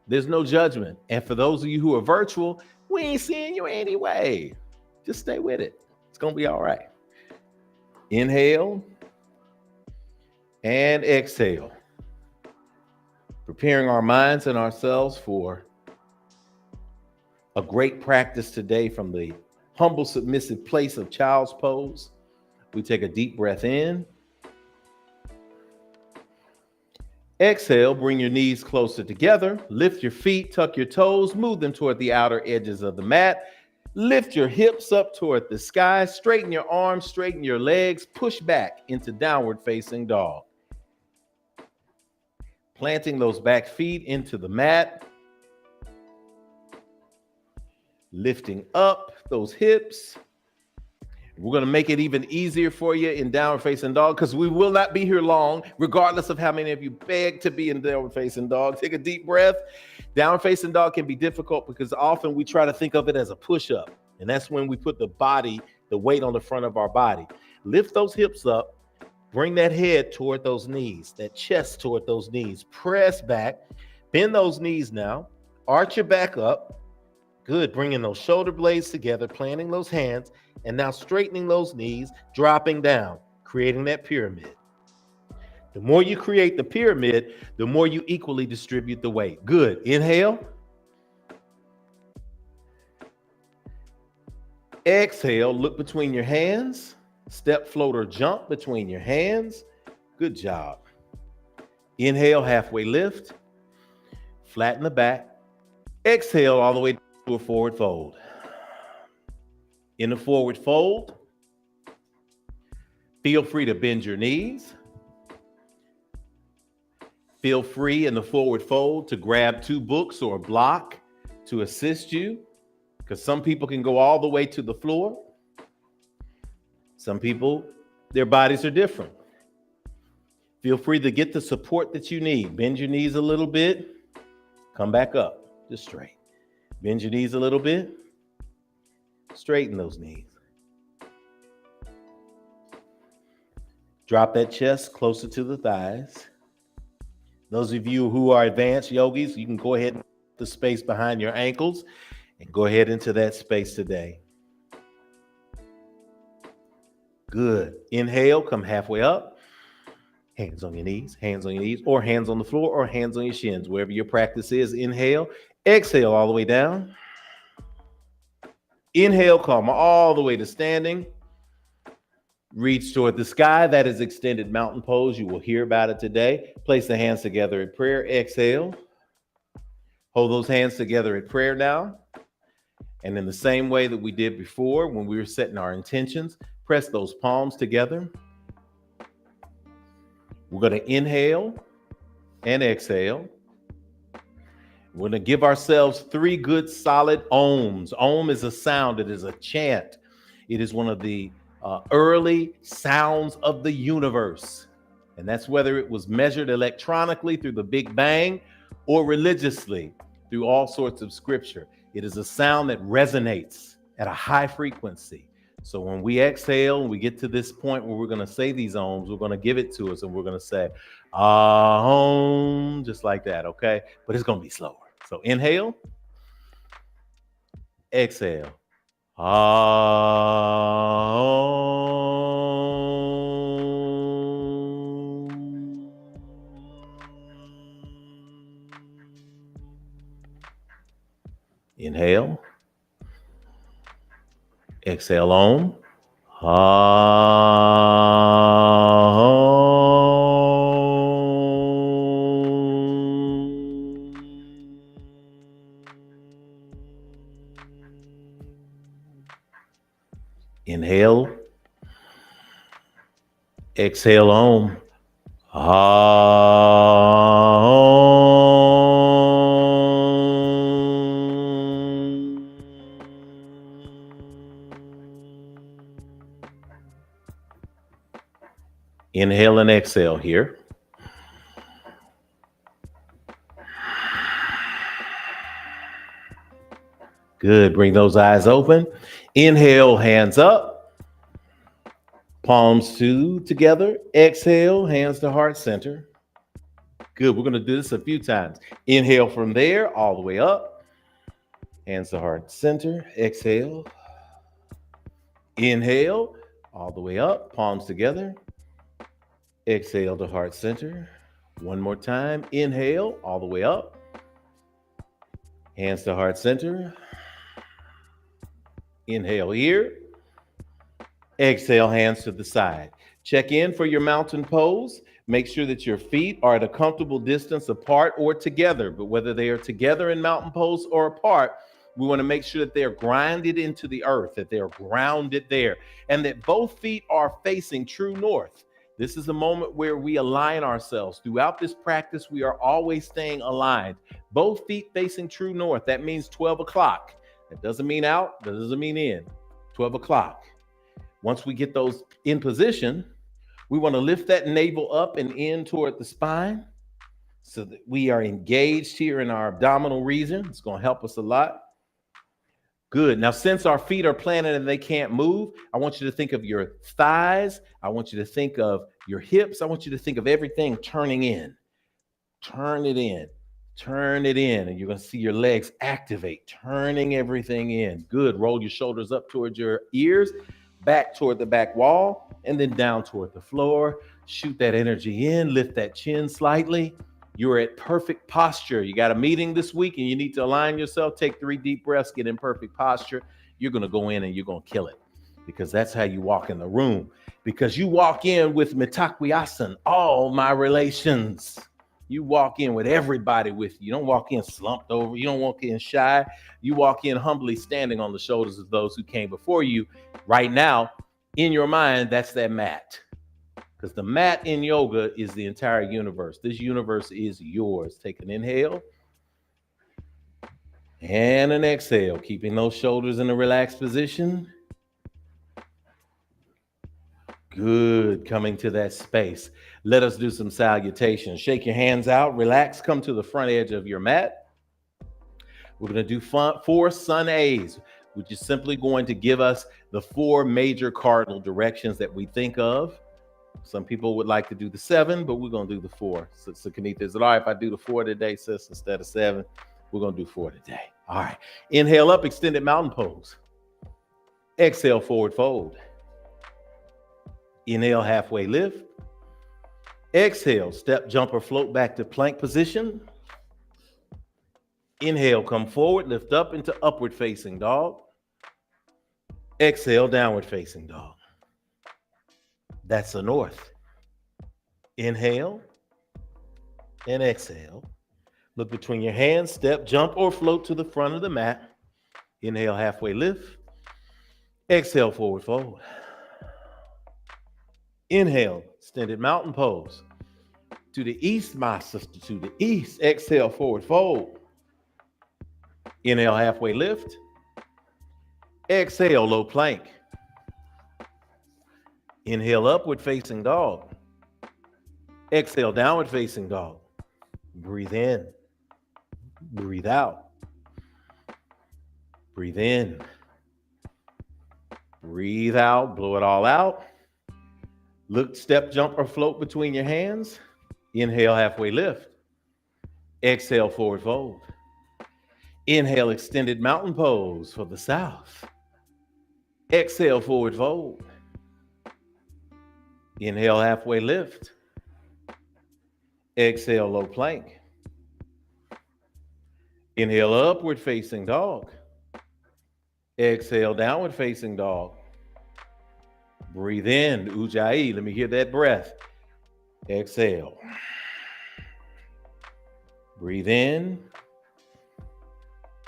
There's no judgment. And for those of you who are virtual, we ain't seeing you anyway. Just stay with it. It's going to be all right. Inhale and exhale. Preparing our minds and ourselves for a great practice today from the humble, submissive place of child's pose. We take a deep breath in. Exhale, bring your knees closer together. Lift your feet, tuck your toes, move them toward the outer edges of the mat. Lift your hips up toward the sky. Straighten your arms, straighten your legs. Push back into downward facing dog. Planting those back feet into the mat. Lifting up those hips. We're going to make it even easier for you in downward facing dog because we will not be here long, regardless of how many of you beg to be in downward facing dog. Take a deep breath. Downward facing dog can be difficult because often we try to think of it as a push-up. And that's when we put the weight on the front of our body. Lift those hips up. Bring that head toward those knees, that chest toward those knees. Press back. Bend those knees now. Arch your back up. Good. Bringing those shoulder blades together, planting those hands, and now straightening those knees, dropping down, creating that pyramid. The more you create the pyramid, the more you equally distribute the weight. Good. Inhale. Exhale. Look between your hands. Step, float, or jump between your hands. Good job. Inhale, halfway lift. Flatten the back. Exhale all the way to a forward fold. In a forward fold, feel free to bend your knees. Feel free in the forward fold to grab 2 books or a block to assist you, because some people can go all the way to the floor. Some people, their bodies are different. Feel free to get the support that you need. Bend your knees a little bit. Come back up, just straight. Bend your knees a little bit. Straighten those knees. Drop that chest closer to the thighs. Those of you who are advanced yogis, you can go ahead and put the space behind your ankles and go ahead into that space today. Good. Inhale, come halfway up. Hands on your knees, or hands on the floor, or hands on your shins, wherever your practice is. Inhale. Exhale all the way down. Inhale, come all the way to standing. Reach toward the sky. That is extended mountain pose. You will hear about it today. Place the hands together at prayer. Exhale. Hold those hands together at prayer now. And in the same way that we did before when we were setting our intentions, press those palms together. We're going to inhale and exhale. We're going to give ourselves 3 good solid ohms. Ohm is a sound. It is a chant. It is one of the early sounds of the universe. And that's whether it was measured electronically through the Big Bang or religiously through all sorts of scripture. It is a sound that resonates at a high frequency. So when we exhale and we get to this point where we're going to say these ohms, we're going to give it to us and we're going to say, Om, just like that, okay? But it's going to be slower. So inhale, exhale. Om. Inhale, exhale, Om. Inhale, exhale, Om. Inhale and exhale here. Good. Bring those eyes open. Inhale, hands up. Palms together. Exhale, hands to heart center. Good. We're going to do this a few times. Inhale from there, all the way up. Hands to heart center. Exhale. Inhale, all the way up. Palms together. Exhale to heart center. One more time. Inhale, all the way up. Hands to heart center. Inhale here. Exhale, hands to the side. Check in for your mountain pose. Make sure that your feet are at a comfortable distance apart or together. But whether they are together in mountain pose or apart, we want to make sure that they're grounded into the earth, that they're grounded there, and that both feet are facing true north. This is a moment where we align ourselves. Throughout this practice, we are always staying aligned. Both feet facing true north. That means 12 o'clock. That doesn't mean out. That doesn't mean in. 12 o'clock. Once we get those in position, we want to lift that navel up and in toward the spine so that we are engaged here in our abdominal region. It's going to help us a lot. Good. Now, since our feet are planted and they can't move, I want you to think of your thighs. I want you to think of your hips. I want you to think of everything turning in. Turn it in. Turn it in. And you're going to see your legs activate, turning everything in. Good. Roll your shoulders up towards your ears, back toward the back wall, and then down toward the floor. Shoot that energy in. Lift that chin slightly. You're at perfect posture. You got a meeting this week and you need to align yourself. Take 3 deep breaths, get in perfect posture. You're going to go in and you're going to kill it, because that's how you walk in the room. Because you walk in with mitakwiasan, all my relations. You walk in with everybody with you. You don't walk in slumped over. You don't walk in shy. You walk in humbly, standing on the shoulders of those who came before you. Right now, in your mind, that's that mat. Because the mat in yoga is the entire universe. This universe is yours. Take an inhale and an exhale, keeping those shoulders in a relaxed position. Good. Coming to that space. Let us do some salutations. Shake your hands out. Relax. Come to the front edge of your mat. We're going to do 4 sun A's, which is simply going to give us the 4 major cardinal directions that we think of. Some people would like to do the 7, but we're going to do the 4. So Kanita, is it all right if I do the 4 today, sis, instead of 7? We're going to do 4 today. All right. Inhale up, extended mountain pose. Exhale, forward fold. Inhale, halfway lift. Exhale, step, jump, or float back to plank position. Inhale, come forward, lift up into upward facing dog. Exhale, downward facing dog. That's the north. Inhale and exhale. Look between your hands, step, jump, or float to the front of the mat. Inhale, halfway lift. Exhale, forward fold. Inhale, extended mountain pose. To the east, my sister, to the east. Exhale, forward fold. Inhale, halfway lift. Exhale, low plank. Inhale, upward facing dog. Exhale, downward facing dog. Breathe in. Breathe out. Breathe in. Breathe out. Blow it all out. Look, step, jump, or float between your hands. Inhale, halfway lift. Exhale, forward fold. Inhale, extended mountain pose for the south. Exhale, forward fold. Inhale, halfway lift. Exhale, low plank. Inhale, upward facing dog. Exhale, downward facing dog. Breathe in, Ujjayi. Let me hear that breath. Exhale. Breathe in.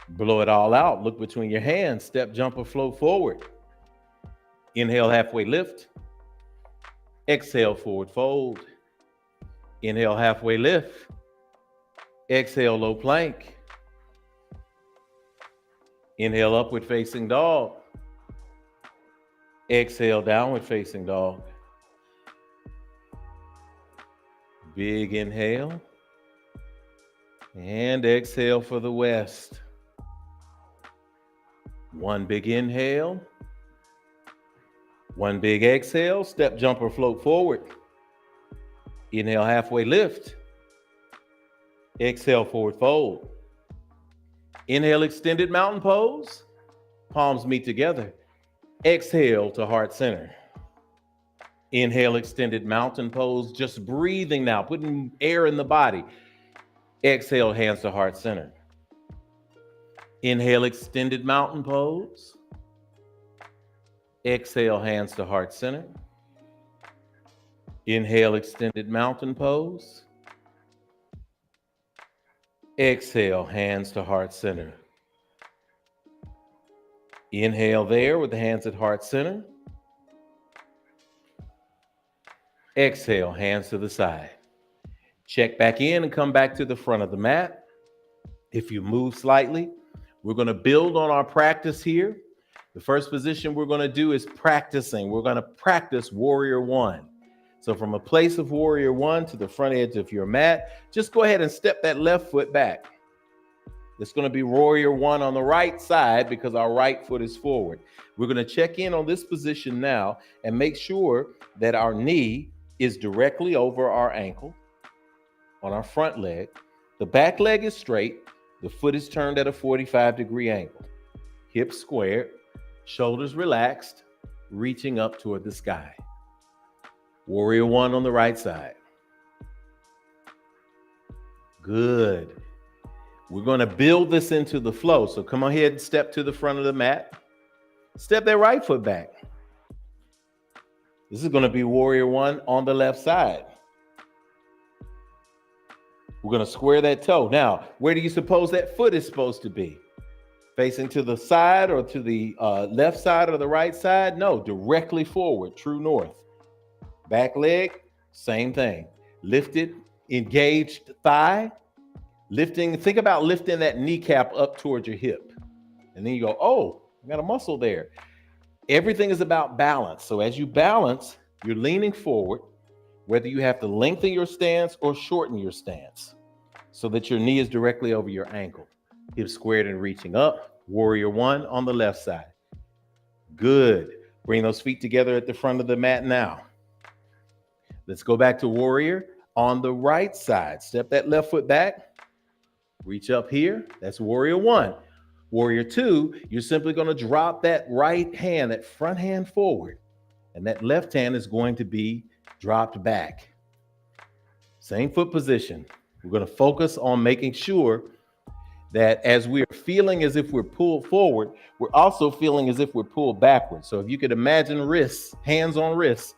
Blow it all out. Look between your hands. Step, jump, or float forward. Inhale, halfway lift. Exhale, forward fold. Inhale, halfway lift. Exhale, low plank. Inhale, upward facing dog. Exhale, downward facing dog. Big inhale. And exhale for the west. One big inhale. One big exhale. Step, jump, or float forward. Inhale, halfway lift. Exhale, forward fold. Inhale, extended mountain pose. Palms meet together. Exhale to heart center. Inhale, extended mountain pose. Just breathing now, putting air in the body. Exhale, hands to heart center. Inhale, extended mountain pose. Exhale, hands to heart center. Inhale, extended mountain pose. Exhale, hands to heart center. Inhale there with the hands at heart center. Exhale, hands to the side. Check back in and come back to the front of the mat. If you move slightly, we're going to build on our practice here. The first position we're going to do is practicing. We're going to practice warrior one. So from a place of warrior one to the front edge of your mat, just go ahead and step that left foot back. It's going to be warrior one on the right side because our right foot is forward. We're going to check in on this position now and make sure that our knee is directly over our ankle on our front leg. The back leg is straight. The foot is turned at a 45-degree angle. Hips squared, shoulders relaxed, reaching up toward the sky. Warrior one on the right side. Good. We're going to build this into the flow. So come ahead and step to the front of the mat. Step that right foot back. This is going to be warrior one on the left side. We're going to square that toe. Now, where do you suppose that foot is supposed to be? Facing to the side or to the left side or the right side? No, directly forward, true north. Back leg, same thing. Lifted, engaged thigh. Lifting, think about lifting that kneecap up towards your hip. And then you go, oh, I got a muscle there. Everything is about balance. So as you balance, you're leaning forward, whether you have to lengthen your stance or shorten your stance so that your knee is directly over your ankle. Hips squared and reaching up. Warrior one on the left side. Good. Bring those feet together at the front of the mat now. Let's go back to warrior on the right side. Step that left foot back. Reach up here. That's warrior one. Warrior two, you're simply going to drop that right hand, that front hand forward, and that left hand is going to be dropped back. Same foot position. We're going to focus on making sure that as we're feeling as if we're pulled forward, we're also feeling as if we're pulled backwards. So if you could imagine wrists, hands on wrists,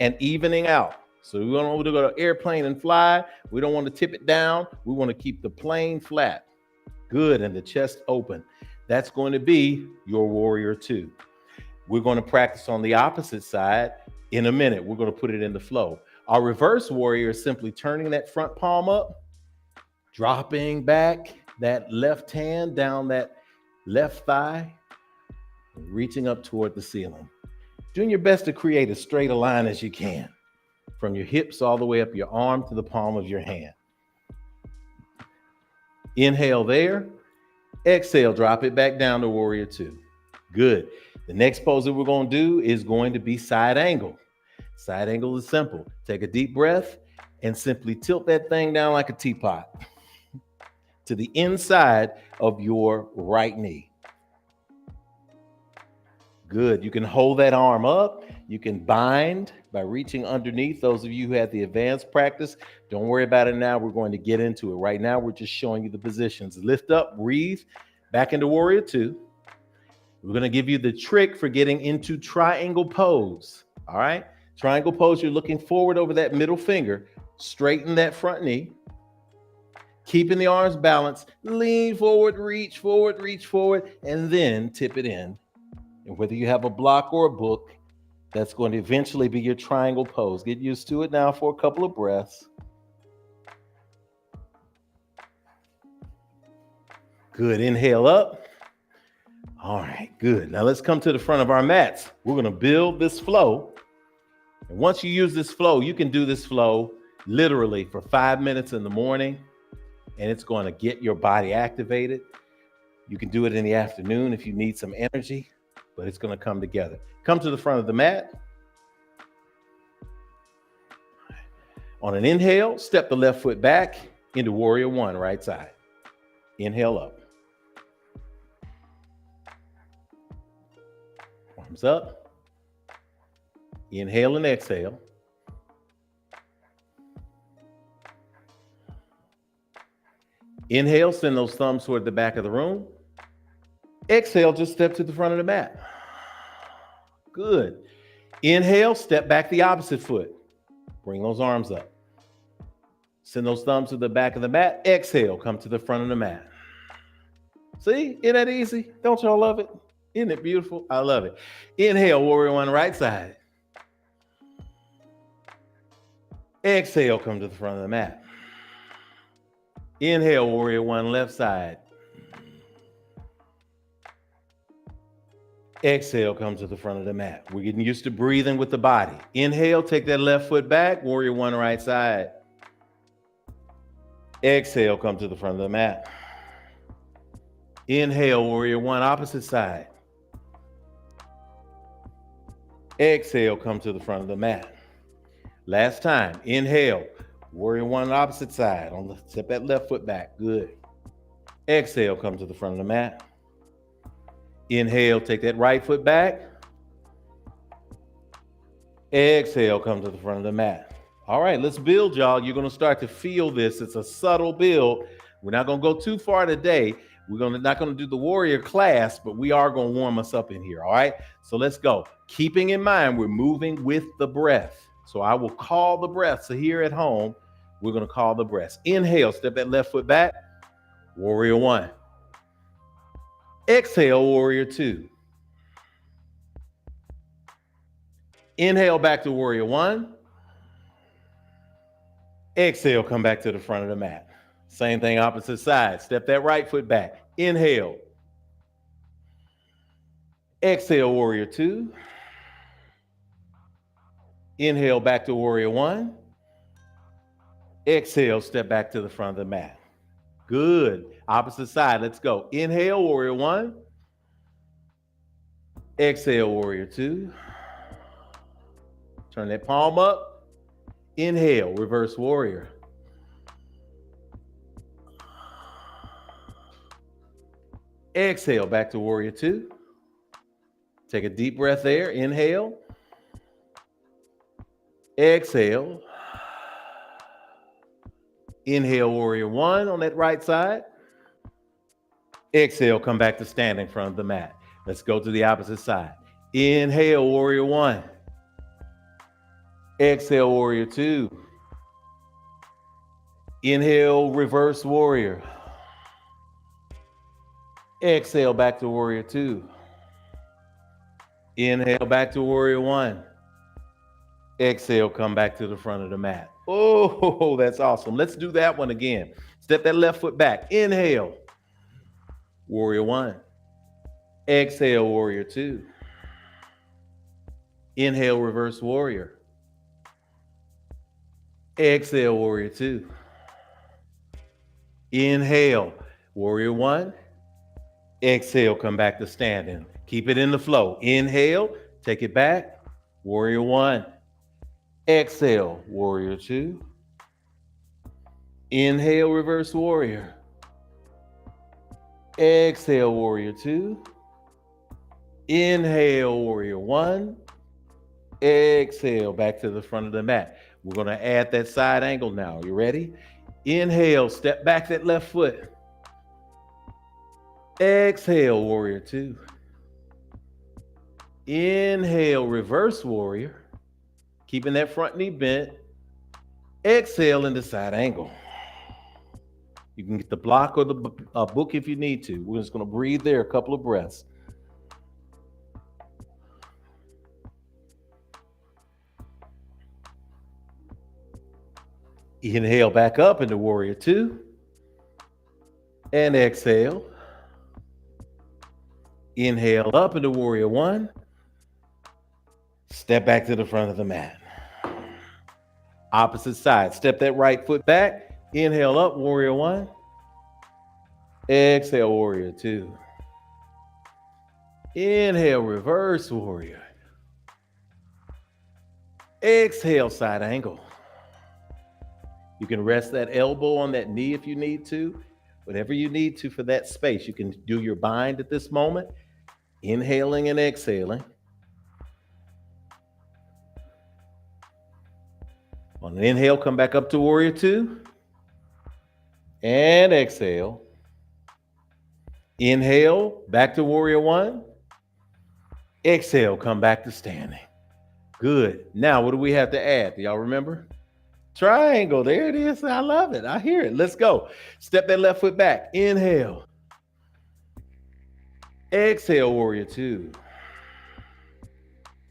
and evening out. So we don't want to go to airplane and fly. We don't want to tip it down. We want to keep the plane flat. Good, and the chest open. That's going to be your warrior two. We're going to practice on the opposite side in a minute. We're going to put it in the flow. Our reverse warrior is simply turning that front palm up, dropping back that left hand down that left thigh, and reaching up toward the ceiling. Doing your best to create as straight a line as you can, from your hips all the way up your arm to the palm of your hand. Inhale there. Exhale, drop it back down to warrior two. Good. The next pose that we're going to do is going to be side angle. Side angle is simple. Take a deep breath and simply tilt that thing down like a teapot to the inside of your right knee. Good. You can hold that arm up. You can bind by reaching underneath. Those of you who had the advanced practice, don't worry about it now. We're going to get into it. Right now, we're just showing you the positions. Lift up, breathe, back into warrior two. We're going to give you the trick for getting into triangle pose. All right. Triangle pose, you're looking forward over that middle finger. Straighten that front knee. Keeping the arms balanced. Lean forward, reach forward, and then tip it in. And whether you have a block or a book, that's going to eventually be your triangle pose. Get used to it now for a couple of breaths. Good. Inhale up. All right, good. Now let's come to the front of our mats. We're going to build this flow. And once you use this flow, you can do this flow literally for 5 minutes in the morning, and it's going to get your body activated. You can do it in the afternoon if you need some energy, but it's going to come together. Come to the front of the mat. On an inhale, step the left foot back into warrior one, right side. Inhale up. Arms up. Inhale and exhale. Inhale, send those thumbs toward the back of the room. Exhale, just step to the front of the mat. Good. Inhale, step back the opposite foot. Bring those arms up. Send those thumbs to the back of the mat. Exhale, come to the front of the mat. See, isn't that easy? Don't y'all love it? Isn't it beautiful? I love it. Inhale, warrior one, right side. Exhale, come to the front of the mat. Inhale, warrior one, left side. Exhale, come to the front of the mat. We're getting used to breathing with the body. Inhale, take that left foot back, warrior one, right side. Exhale, come to the front of the mat. Inhale, warrior one, opposite side. Exhale, come to the front of the mat. Last time, inhale, warrior one, opposite side. Step that left foot back, good. Exhale, come to the front of the mat. Inhale, take that right foot back. Exhale, come to the front of the mat. All right, let's build, y'all. You're going to start to feel this. It's a subtle build. We're not going to go too far today. We're not going to do the warrior class, but we are going to warm us up in here, all right? So let's go. Keeping in mind, we're moving with the breath. So I will call the breath. So here at home, we're going to call the breath. Inhale, step that left foot back. Warrior one. Exhale, warrior two. Inhale, back to warrior one. Exhale, come back to the front of the mat. Same thing, opposite side. Step that right foot back. Inhale. Exhale, warrior two. Inhale, back to warrior one. Exhale, step back to the front of the mat. Good. Opposite side, let's go. Inhale, warrior one. Exhale, warrior two. Turn that palm up. Inhale, reverse warrior. Exhale, back to warrior two. Take a deep breath there. Inhale. Exhale. Inhale, warrior one on that right side. Exhale, come back to stand in front of the mat. Let's go to the opposite side. Inhale, warrior one. Exhale, warrior two. Inhale, reverse warrior. Exhale, back to warrior two. Inhale, back to warrior one. Exhale, come back to the front of the mat. Oh, that's awesome. Let's do that one again. Step that left foot back. Inhale, warrior one. Exhale, warrior two. Inhale, reverse warrior. Exhale, warrior two. Inhale, warrior one. Exhale, come back to standing. Keep it in the flow. Inhale, take it back. Warrior one. Exhale, warrior two. Inhale, reverse warrior. Exhale, warrior two. Inhale, warrior one. Exhale, back to the front of the mat. We're going to add that side angle now. You ready? Inhale, step back that left foot. Exhale, warrior two. Inhale, reverse warrior. Keeping that front knee bent. Exhale into side angle. You can get the block or the book if you need to. We're just going to breathe there a couple of breaths. Inhale back up into warrior two. And exhale. Inhale up into warrior one. Step back to the front of the mat. Opposite side. Step that right foot back. Inhale up, warrior one. Exhale, warrior two. Inhale, reverse warrior. Exhale, side angle. You can rest that elbow on that knee if you need to. Whatever you need to for that space. You can do your bind at this moment. Inhaling and exhaling. On an inhale, come back up to warrior two. And exhale. Inhale, back to warrior one. Exhale, come back to standing. Good. Now, what do we have to add? Do y'all remember? Triangle. There it is. I love it. I hear it. Let's go. Step that left foot back. Inhale. Exhale, warrior two.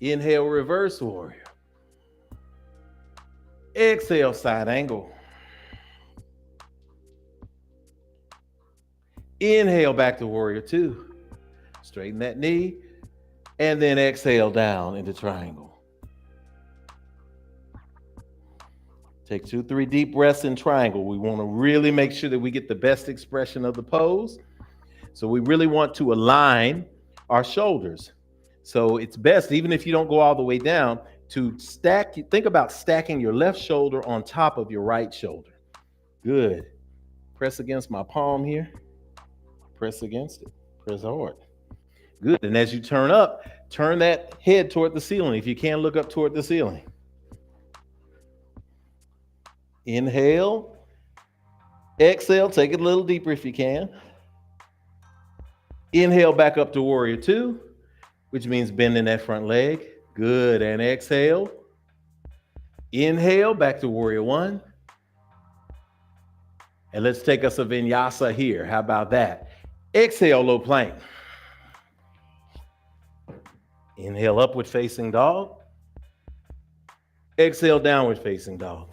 Inhale, reverse warrior. Exhale, side angle. Inhale, back to warrior two. Straighten that knee. And then exhale down into triangle. Take 2-3 deep breaths in triangle. We want to really make sure that we get the best expression of the pose. So we really want to align our shoulders. So it's best, even if you don't go all the way down, to stack. Think about stacking your left shoulder on top of your right shoulder. Good. Press against my palm here. Press against it. Press hard. Good. And as you turn up, turn that head toward the ceiling. If you can, look up toward the ceiling. Inhale. Exhale. Take it a little deeper if you can. Inhale back up to warrior two, which means bending that front leg. Good. And exhale. Inhale back to warrior one. And let's take us a vinyasa here. How about that? Exhale, low plank. Inhale, upward facing dog. Exhale, downward facing dog.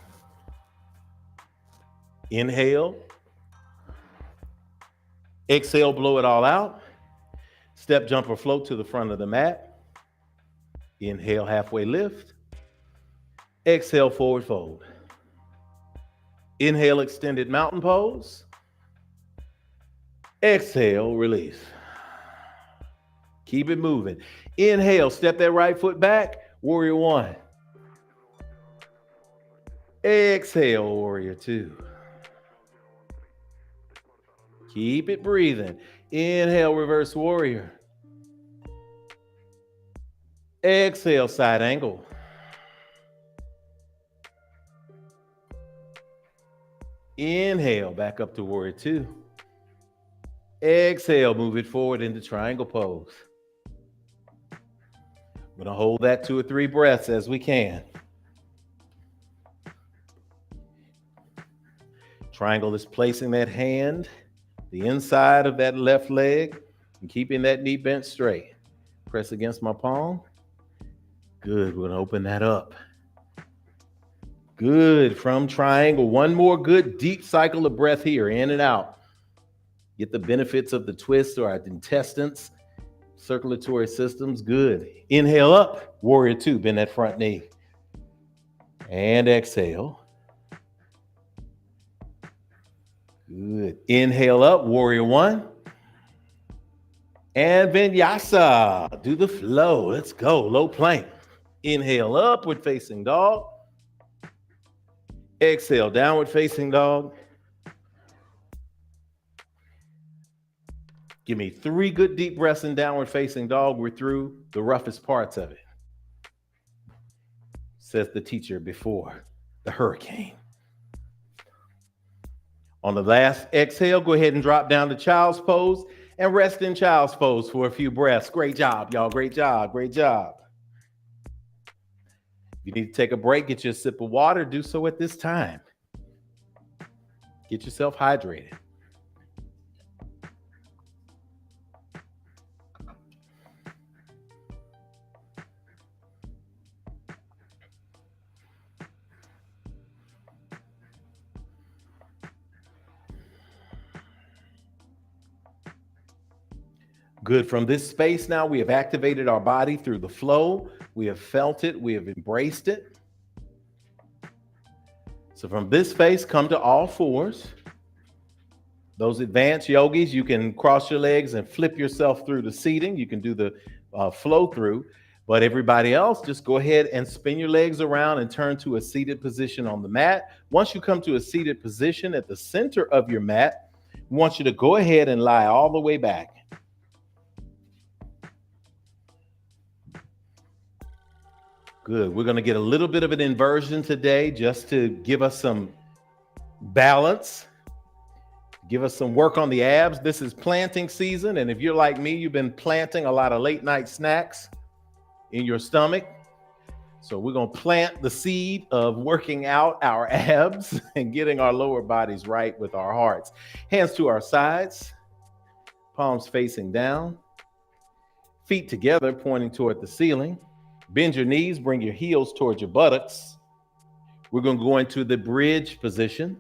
Inhale. Exhale, blow it all out. Step, jump, or float to the front of the mat. Inhale, halfway lift. Exhale, forward fold. Inhale, extended mountain pose. Exhale, release. Keep it moving. Inhale, step that right foot back. Warrior one. Exhale, warrior two. Keep it breathing. Inhale, reverse warrior. Exhale, side angle. Inhale, back up to warrior two. Exhale, move it forward into triangle pose. I'm going to hold that 2 or 3 breaths as we can. Triangle is placing that hand, the inside of that left leg, and keeping that knee bent straight. Press against my palm. Good. We're going to open that up. Good. From triangle. One more good deep cycle of breath here, in and out. Get the benefits of the twist or our intestines, circulatory systems. Good. Inhale up. Warrior two. Bend that front knee. And exhale. Good. Inhale up. Warrior one. And vinyasa. Do the flow. Let's go. Low plank. Inhale, upward facing dog. Exhale, downward facing dog. Give me 3 good deep breaths in downward facing dog. We're through the roughest parts of it, says the teacher before the hurricane. On the last exhale, go ahead and drop down to child's pose and rest in child's pose for a few breaths. Great job, y'all. Great job. Great job. If you need to take a break, get you a sip of water, do so at this time. Get yourself hydrated. Good. From this space now, we have activated our body through the flow. We have felt it. We have embraced it. So from this space, come to all fours. Those advanced yogis, you can cross your legs and flip yourself through the seating. You can do the flow through. But everybody else, just go ahead and spin your legs around and turn to a seated position on the mat. Once you come to a seated position at the center of your mat, we want you to go ahead and lie all the way back. Good. We're going to get a little bit of an inversion today just to give us some balance, give us some work on the abs. This is planting season. And if you're like me, you've been planting a lot of late night snacks. in your stomach. So we're going to plant the seed of working out our abs and getting our lower bodies right with our hearts. Hands to our sides, palms facing down, feet together pointing toward the ceiling. Bend your knees, bring your heels towards your buttocks. We're going to go into the bridge position.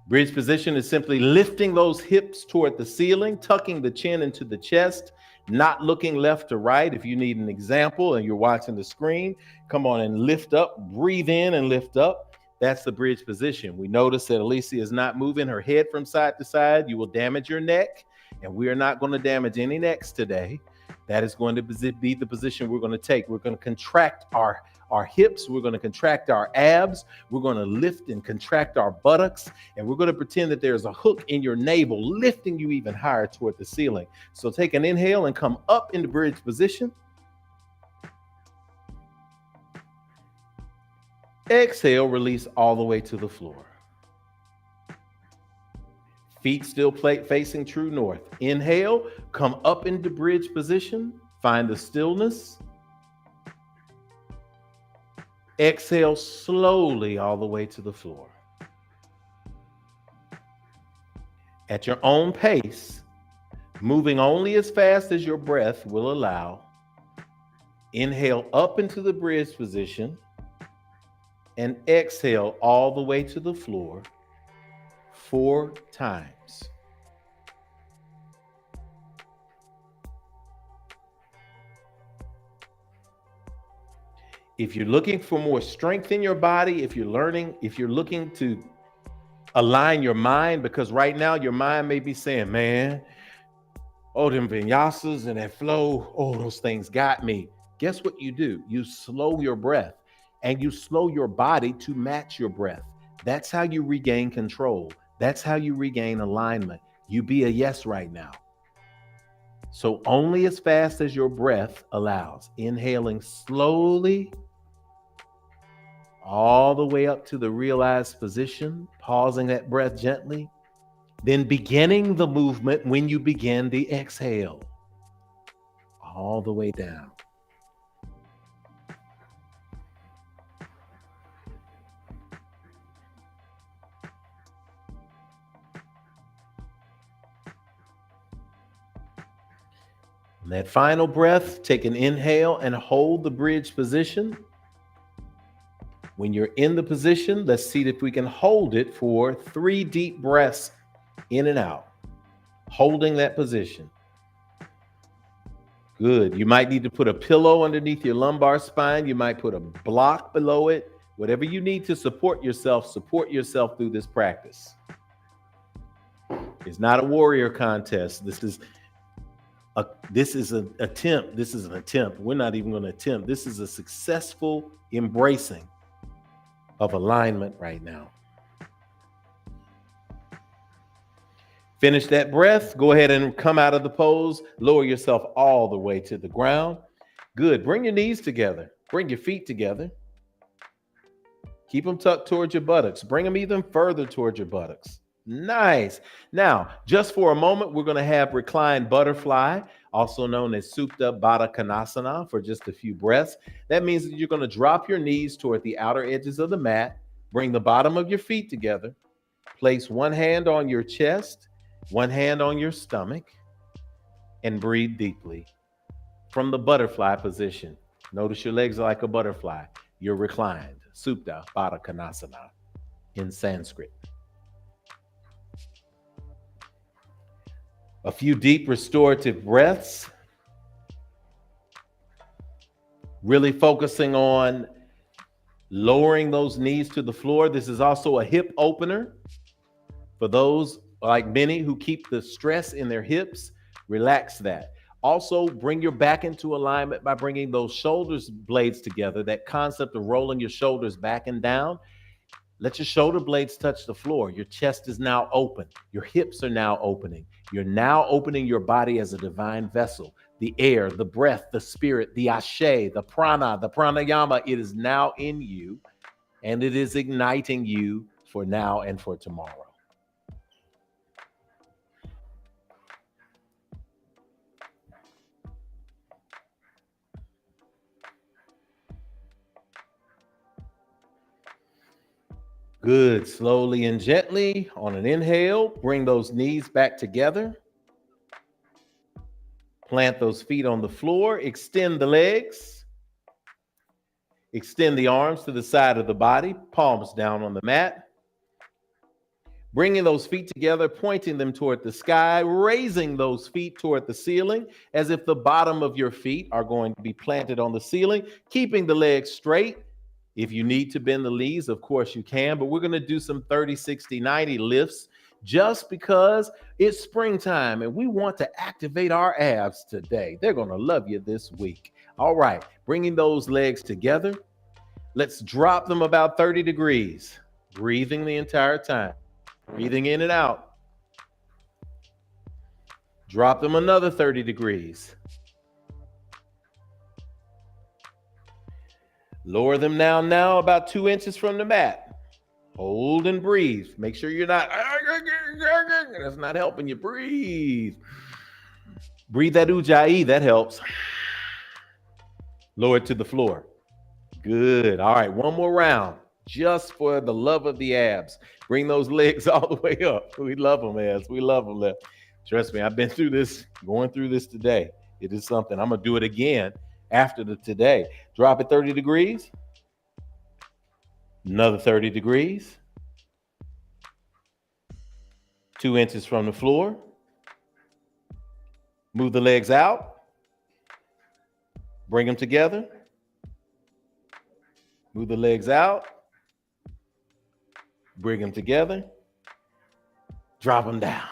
Bridge position is simply lifting those hips toward the ceiling, tucking the chin into the chest, not looking left to right. If you need an example and you're watching the screen, come on and lift up, breathe in and lift up. That's the bridge position. We notice that Alicia is not moving her head from side to side. You will damage your neck, and we are not going to damage any necks today. That is going to be the position we're going to take. We're going to contract our hips. We're going to contract our abs. We're going to lift and contract our buttocks. And we're going to pretend that there's a hook in your navel, lifting you even higher toward the ceiling. So take an inhale and come up into bridge position. Exhale, release all the way to the floor. Feet still facing true north. Inhale, come up into bridge position. Find the stillness. Exhale slowly all the way to the floor. At your own pace, moving only as fast as your breath will allow. Inhale up into the bridge position and exhale all the way to the floor 4 times. If you're looking for more strength in your body, if you're looking to align your mind, because right now your mind may be saying, man, oh, them vinyasas and that flow, oh, those things got me. Guess what you do? You slow your breath and you slow your body to match your breath. That's how you regain control. That's how you regain alignment. You be a yes right now. So only as fast as your breath allows. Inhaling slowly all the way up to the realized position, pausing that breath gently, then beginning the movement when you begin the exhale, all the way down. On that final breath, take an inhale and hold the bridge position. When you're in the position, let's see if we can hold it for 3 deep breaths in and out, holding that position. Good. You might need to put a pillow underneath your lumbar spine. You might put a block below it. Whatever you need to support yourself through this practice. It's not a warrior contest. This is an attempt. This is an attempt. We're not even going to attempt. This is a successful embracing of alignment right now. Finish that breath. Go ahead and come out of the pose. Lower yourself all the way to the ground. Good. Bring your knees together. Bring your feet together. Keep them tucked towards your buttocks. Bring them even further towards your buttocks. Nice. Now, just for a moment, we're going to have reclined butterfly, also known as souped up Baddha Konasana, for just a few breaths. That means that you're going to drop your knees toward the outer edges of the mat. Bring the bottom of your feet together. Place one hand on your chest, one hand on your stomach, and breathe deeply from the butterfly position. Notice your legs are like a butterfly. You're reclined. Supta Baddha Konasana in Sanskrit. A few deep restorative breaths. Really focusing on lowering those knees to the floor. This is also a hip opener. For those like many who keep the stress in their hips, relax that. Also, bring your back into alignment by bringing those shoulders blades together. That concept of rolling your shoulders back and down. Let your shoulder blades touch the floor. Your chest is now open. Your hips are now opening. You're now opening your body as a divine vessel. The air, the breath, the spirit, the ashe, the prana, the pranayama, it is now in you, and it is igniting you for now and for tomorrow. Good. Slowly and gently on an inhale, bring those knees back together. Plant those feet on the floor. Extend the legs. Extend the arms to the side of the body, palms down on the mat. Bringing those feet together, pointing them toward the sky, raising those feet toward the ceiling as if the bottom of your feet are going to be planted on the ceiling, keeping the legs straight. If you need to bend the knees, of course you can, but we're going to do some 30, 60, 90 lifts just because it's springtime and we want to activate our abs today. They're going to love you this week. All right, bringing those legs together. Let's drop them about 30 degrees, breathing the entire time. Breathing in and out. Drop them another 30 degrees. Lower them now about 2 inches from the mat. Hold and breathe. Make sure you're not, that's not helping you. Breathe. Breathe that ujjayi, that helps. Lower it to the floor. Good. All right, one more round. Just for the love of the abs. Bring those legs all the way up. We love them, abs. We love them. Trust me, I've been through this, going through this today. It is something. I'm going to do it again after the today. Drop it 30 degrees. Another 30 degrees. 2 inches from the floor. Move the legs out. Bring them together. Move the legs out. Bring them together. Drop them down.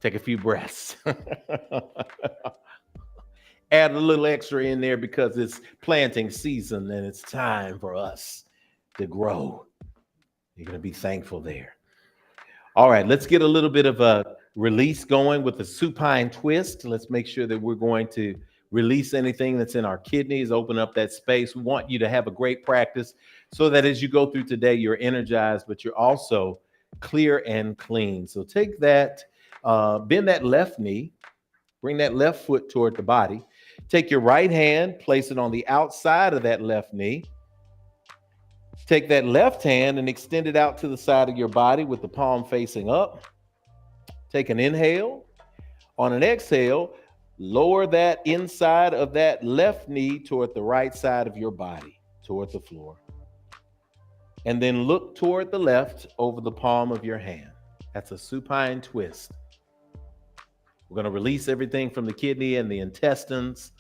Take a few breaths. Add a little extra in there because it's planting season and it's time for us to grow. You're going to be thankful there. All right, let's get a little bit of a release going with the supine twist. Let's make sure that we're going to release anything that's in our kidneys, open up that space. We want you to have a great practice so that as you go through today, you're energized, but you're also clear and clean. So take that, bend that left knee, bring that left foot toward the body. Take your right hand, place it on the outside of that left knee. Take that left hand and extend it out to the side of your body with the palm facing up. Take an inhale. On an exhale, lower that inside of that left knee toward the right side of your body, toward the floor. And then look toward the left over the palm of your hand. That's a supine twist. We're going to release everything from the kidney and the intestines.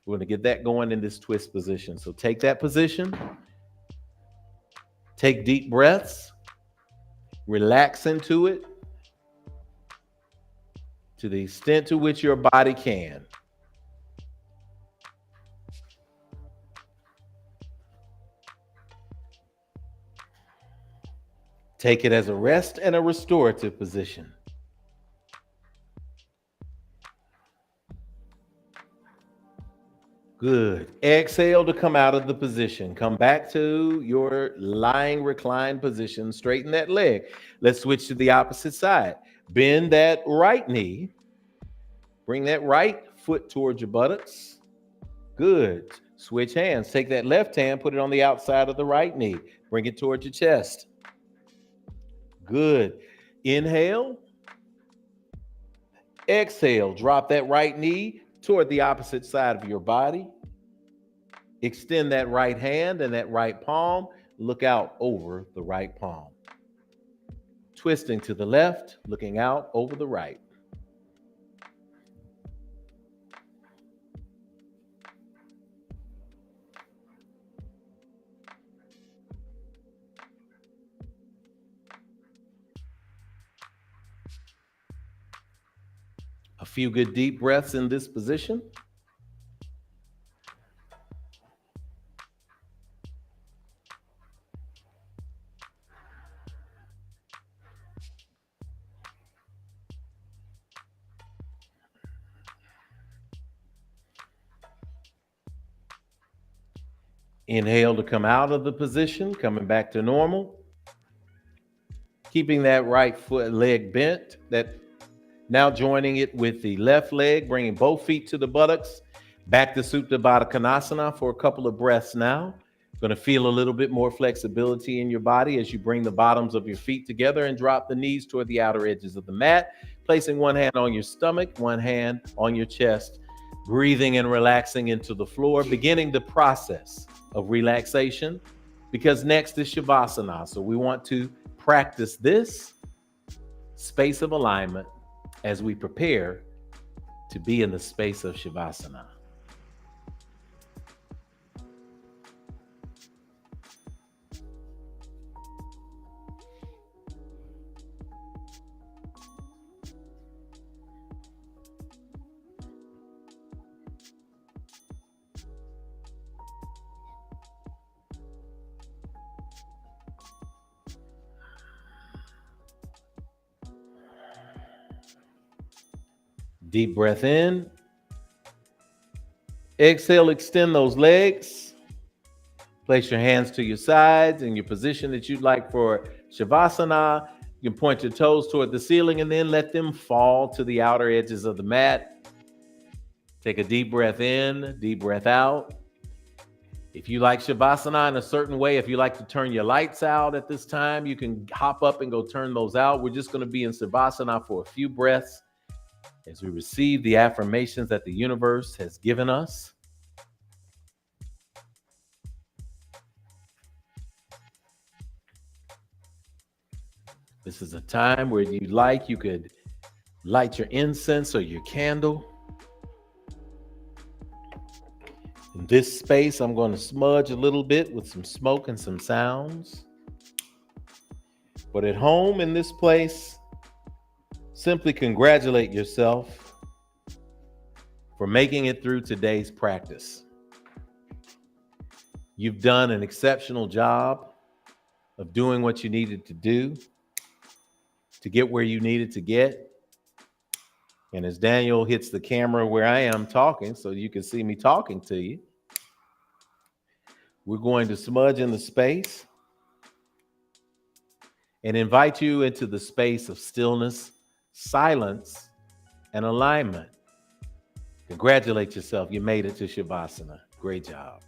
We're going to get that going in this twist position. So take that position. Take deep breaths. Relax into it to the extent to which your body can. Take it as a rest and a restorative position. Good. Exhale to come out of the position. Come back to your lying reclined position. Straighten that leg. Let's switch to the opposite side. Bend that right knee. Bring that right foot towards your buttocks. Good. Switch hands. Take that left hand, put it on the outside of the right knee. Bring it towards your chest. Good. Inhale. Exhale. Drop that right knee toward the opposite side of your body. Extend that right hand and that right palm. Look out over the right palm. Twisting to the left, looking out over the right. A few good deep breaths in this position. Inhale to come out of the position, coming back to normal. Keeping that right foot leg bent, now joining it with the left leg, bringing both feet to the buttocks. Back to Supta Baddha Konasana for a couple of breaths now. Going to feel a little bit more flexibility in your body as you bring the bottoms of your feet together and drop the knees toward the outer edges of the mat, placing one hand on your stomach, one hand on your chest, breathing and relaxing into the floor, beginning the process of relaxation, because next is Shavasana. So we want to practice this space of alignment as we prepare to be in the space of Shavasana. Deep breath in. Exhale, extend those legs. Place your hands to your sides in your position that you'd like for Shavasana. You can point your toes toward the ceiling and then let them fall to the outer edges of the mat. Take a deep breath in, deep breath out. If you like Shavasana in a certain way, if you like to turn your lights out at this time, you can hop up and go turn those out. We're just going to be in Shavasana for a few breaths as we receive the affirmations that the universe has given us. This is a time where you could light your incense or your candle. In this space, I'm going to smudge a little bit with some smoke and some sounds. But at home in this place, simply congratulate yourself for making it through today's practice. You've done an exceptional job of doing what you needed to do to get where you needed to get. And as Daniel hits the camera where I am talking, so you can see me talking to you, we're going to smudge in the space and invite you into the space of stillness, silence, and alignment. Congratulate yourself. You made it to Shavasana. Great job.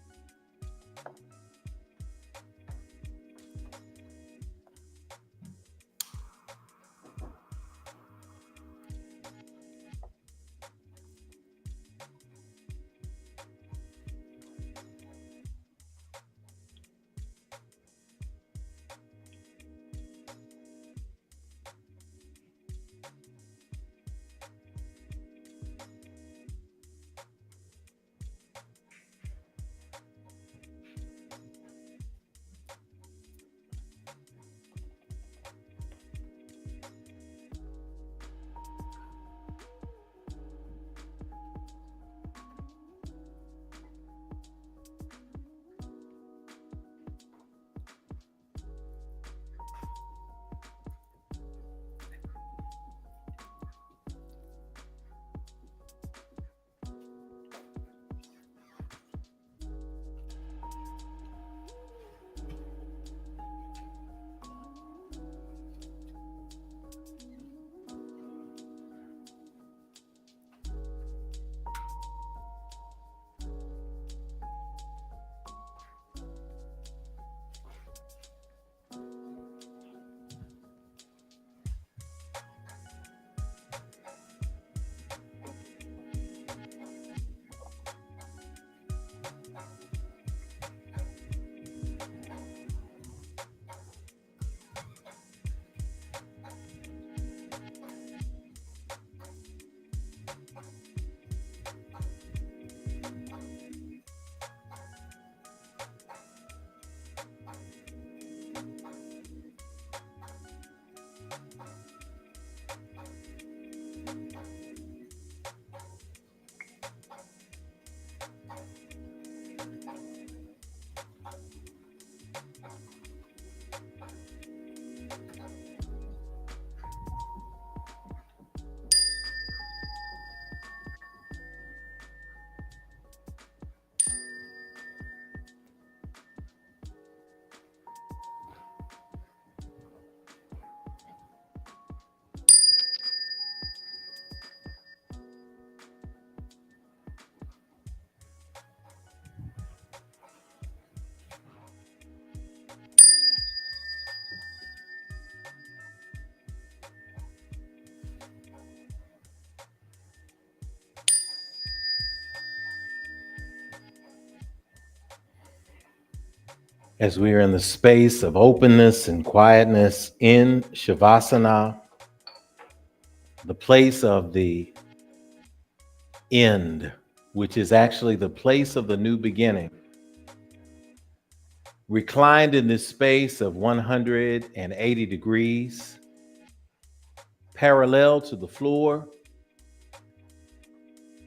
As we are in the space of openness and quietness in Shavasana, the place of the end, which is actually the place of the new beginning. Reclined in this space of 180 degrees, parallel to the floor,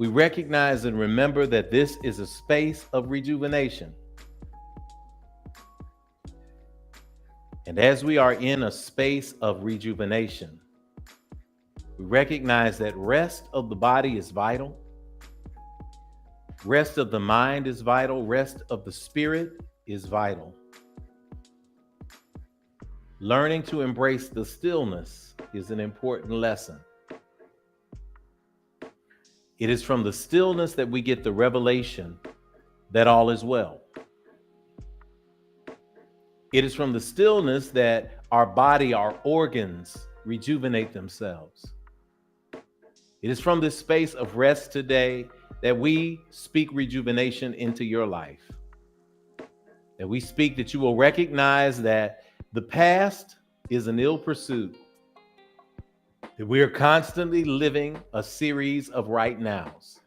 we recognize and remember that this is a space of rejuvenation. And as we are in a space of rejuvenation, we recognize that rest of the body is vital. Rest of the mind is vital. Rest of the spirit is vital. Learning to embrace the stillness is an important lesson. It is from the stillness that we get the revelation that all is well. It is from the stillness that our body, our organs rejuvenate themselves. It is from this space of rest today that we speak rejuvenation into your life. That we speak that you will recognize that the past is an ill pursuit. That we are constantly living a series of right nows.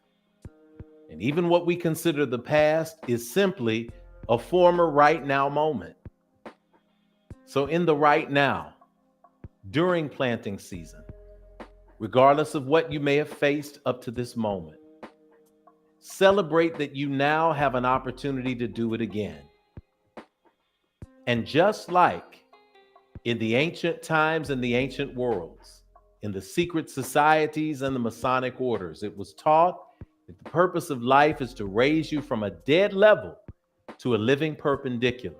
And even what we consider the past is simply a former right now moment. So in the right now, during planting season, regardless of what you may have faced up to this moment, celebrate that you now have an opportunity to do it again. And just like in the ancient times and the ancient worlds, in the secret societies and the Masonic orders, it was taught that the purpose of life is to raise you from a dead level to a living perpendicular.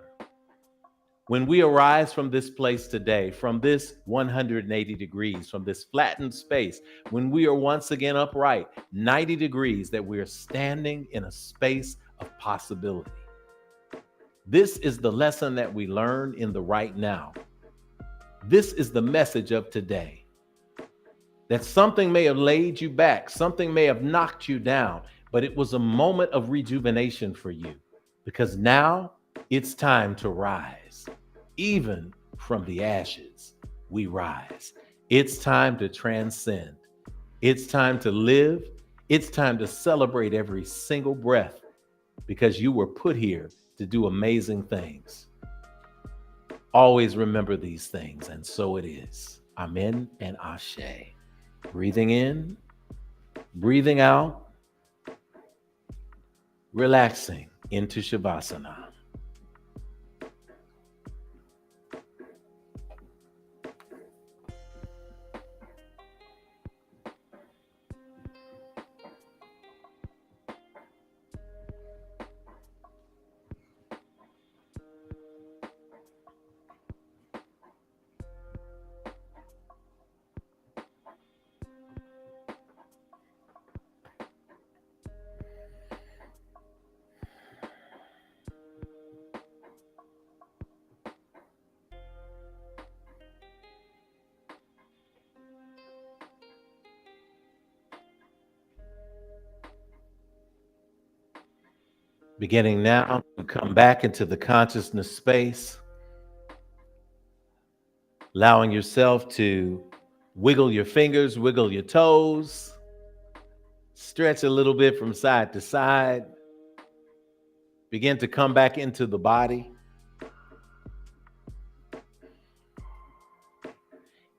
When we arise from this place today, from this 180 degrees, from this flattened space, when we are once again upright, 90 degrees, that we are standing in a space of possibility. This is the lesson that we learn in the right now. This is the message of today. That something may have laid you back, something may have knocked you down, but it was a moment of rejuvenation for you, because now it's time to rise. Even from the ashes, we rise. It's time to transcend. It's time to live. It's time to celebrate every single breath, because you were put here to do amazing things. Always remember these things, and so it is. Amen and Ashe. Breathing in, breathing out, relaxing into Shavasana. Beginning now to come back into the consciousness space, allowing yourself to wiggle your fingers, wiggle your toes, stretch a little bit from side to side. Begin to come back into the body.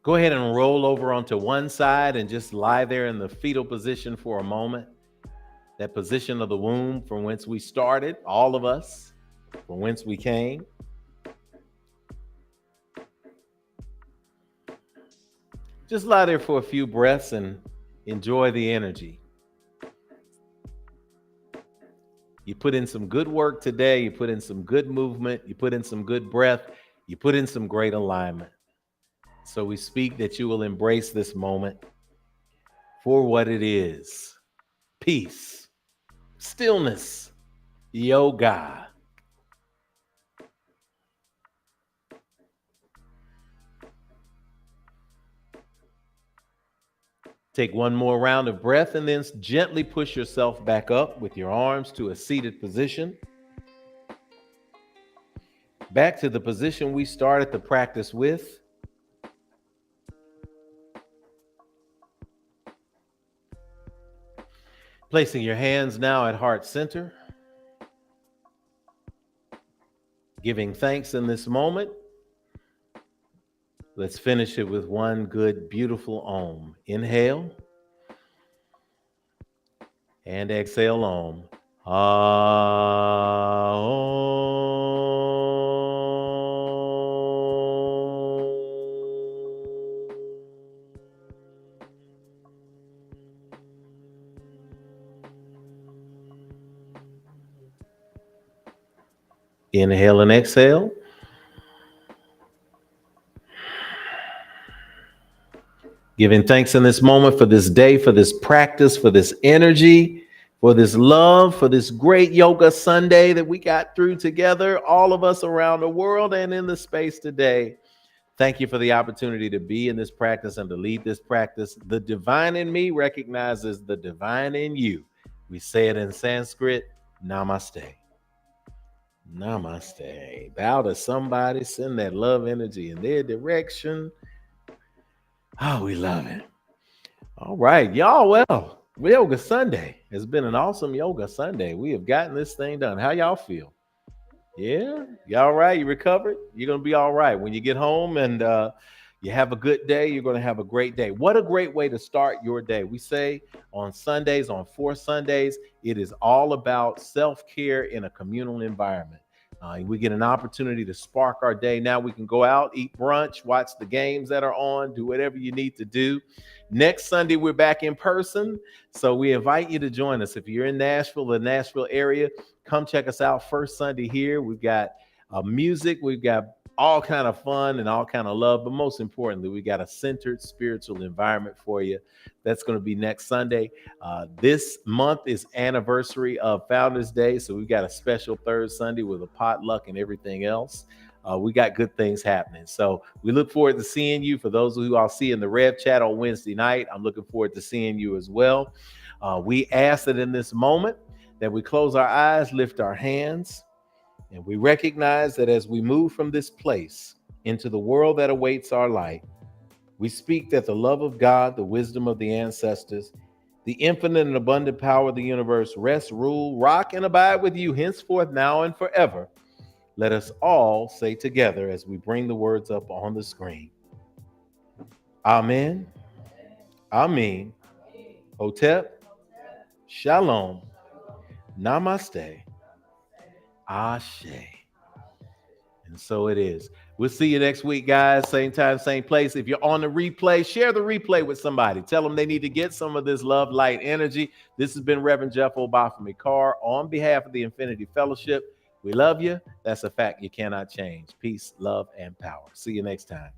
Go ahead and roll over onto one side and just lie there in the fetal position for a moment. That position of the womb from whence we started, all of us, from whence we came. Just lie there for a few breaths and enjoy the energy. You put in some good work today. You put in some good movement. You put in some good breath. You put in some great alignment. So we speak that you will embrace this moment for what it is. Peace, stillness, yoga. Take one more round of breath and then gently push yourself back up with your arms to a seated position. Back to the position we started the practice with. Placing your hands now at heart center. Giving thanks in this moment. Let's finish it with one good, beautiful Om. Inhale. And exhale Om. Inhale and exhale. Giving thanks in this moment for this day, for this practice, for this energy, for this love, for this great yoga Sunday that we got through together, all of us around the world and in the space today. Thank you for the opportunity to be in this practice and to lead this practice. The divine in me recognizes the divine in you. We say it in Sanskrit, namaste. Namaste. Bow to somebody, send that love energy in their direction. Oh, we love it. All right, y'all. Well, Yoga Sunday has been an awesome Yoga Sunday. We have gotten this thing done. How y'all feel? Yeah, you all right? You recovered? You're gonna be all right when you get home and you have a good day. You're gonna have a great day. What a great way to start your day. We say on Sundays, on 4 Sundays, it is all about self-care in a communal environment. We get an opportunity to spark our day. Now we can go out, eat brunch, watch the games that are on, do whatever you need to do. Next Sunday, we're back in person. So we invite you to join us. If you're in Nashville, the Nashville area, come check us out first Sunday here. We've got music. We've got all kind of fun and all kind of love. But most importantly, we got a centered spiritual environment for you. That's going to be next Sunday. This month is anniversary of Founders Day. So we've got a special third Sunday with a potluck and everything else. We got good things happening. So we look forward to seeing you. For those who I'll see in the Rev chat on Wednesday night, I'm looking forward to seeing you as well. We ask that in this moment that we close our eyes, lift our hands, and we recognize that as we move from this place into the world that awaits our light, we speak that the love of God, the wisdom of the ancestors, the infinite and abundant power of the universe rest, rule, rock, and abide with you henceforth, now, and forever. Let us all say together as we bring the words up on the screen. Amen. Amen. Hotep. Shalom. Namaste. Ashe. And so it is. We'll see you next week, guys. Same time, same place. If you're on the replay, share the replay with somebody. Tell them they need to get some of this love, light, energy. This has been Reverend Jeff Obafemi Carr on behalf of the Infinity Fellowship. We love you. That's a fact you cannot change. Peace, love, and power. See you next time.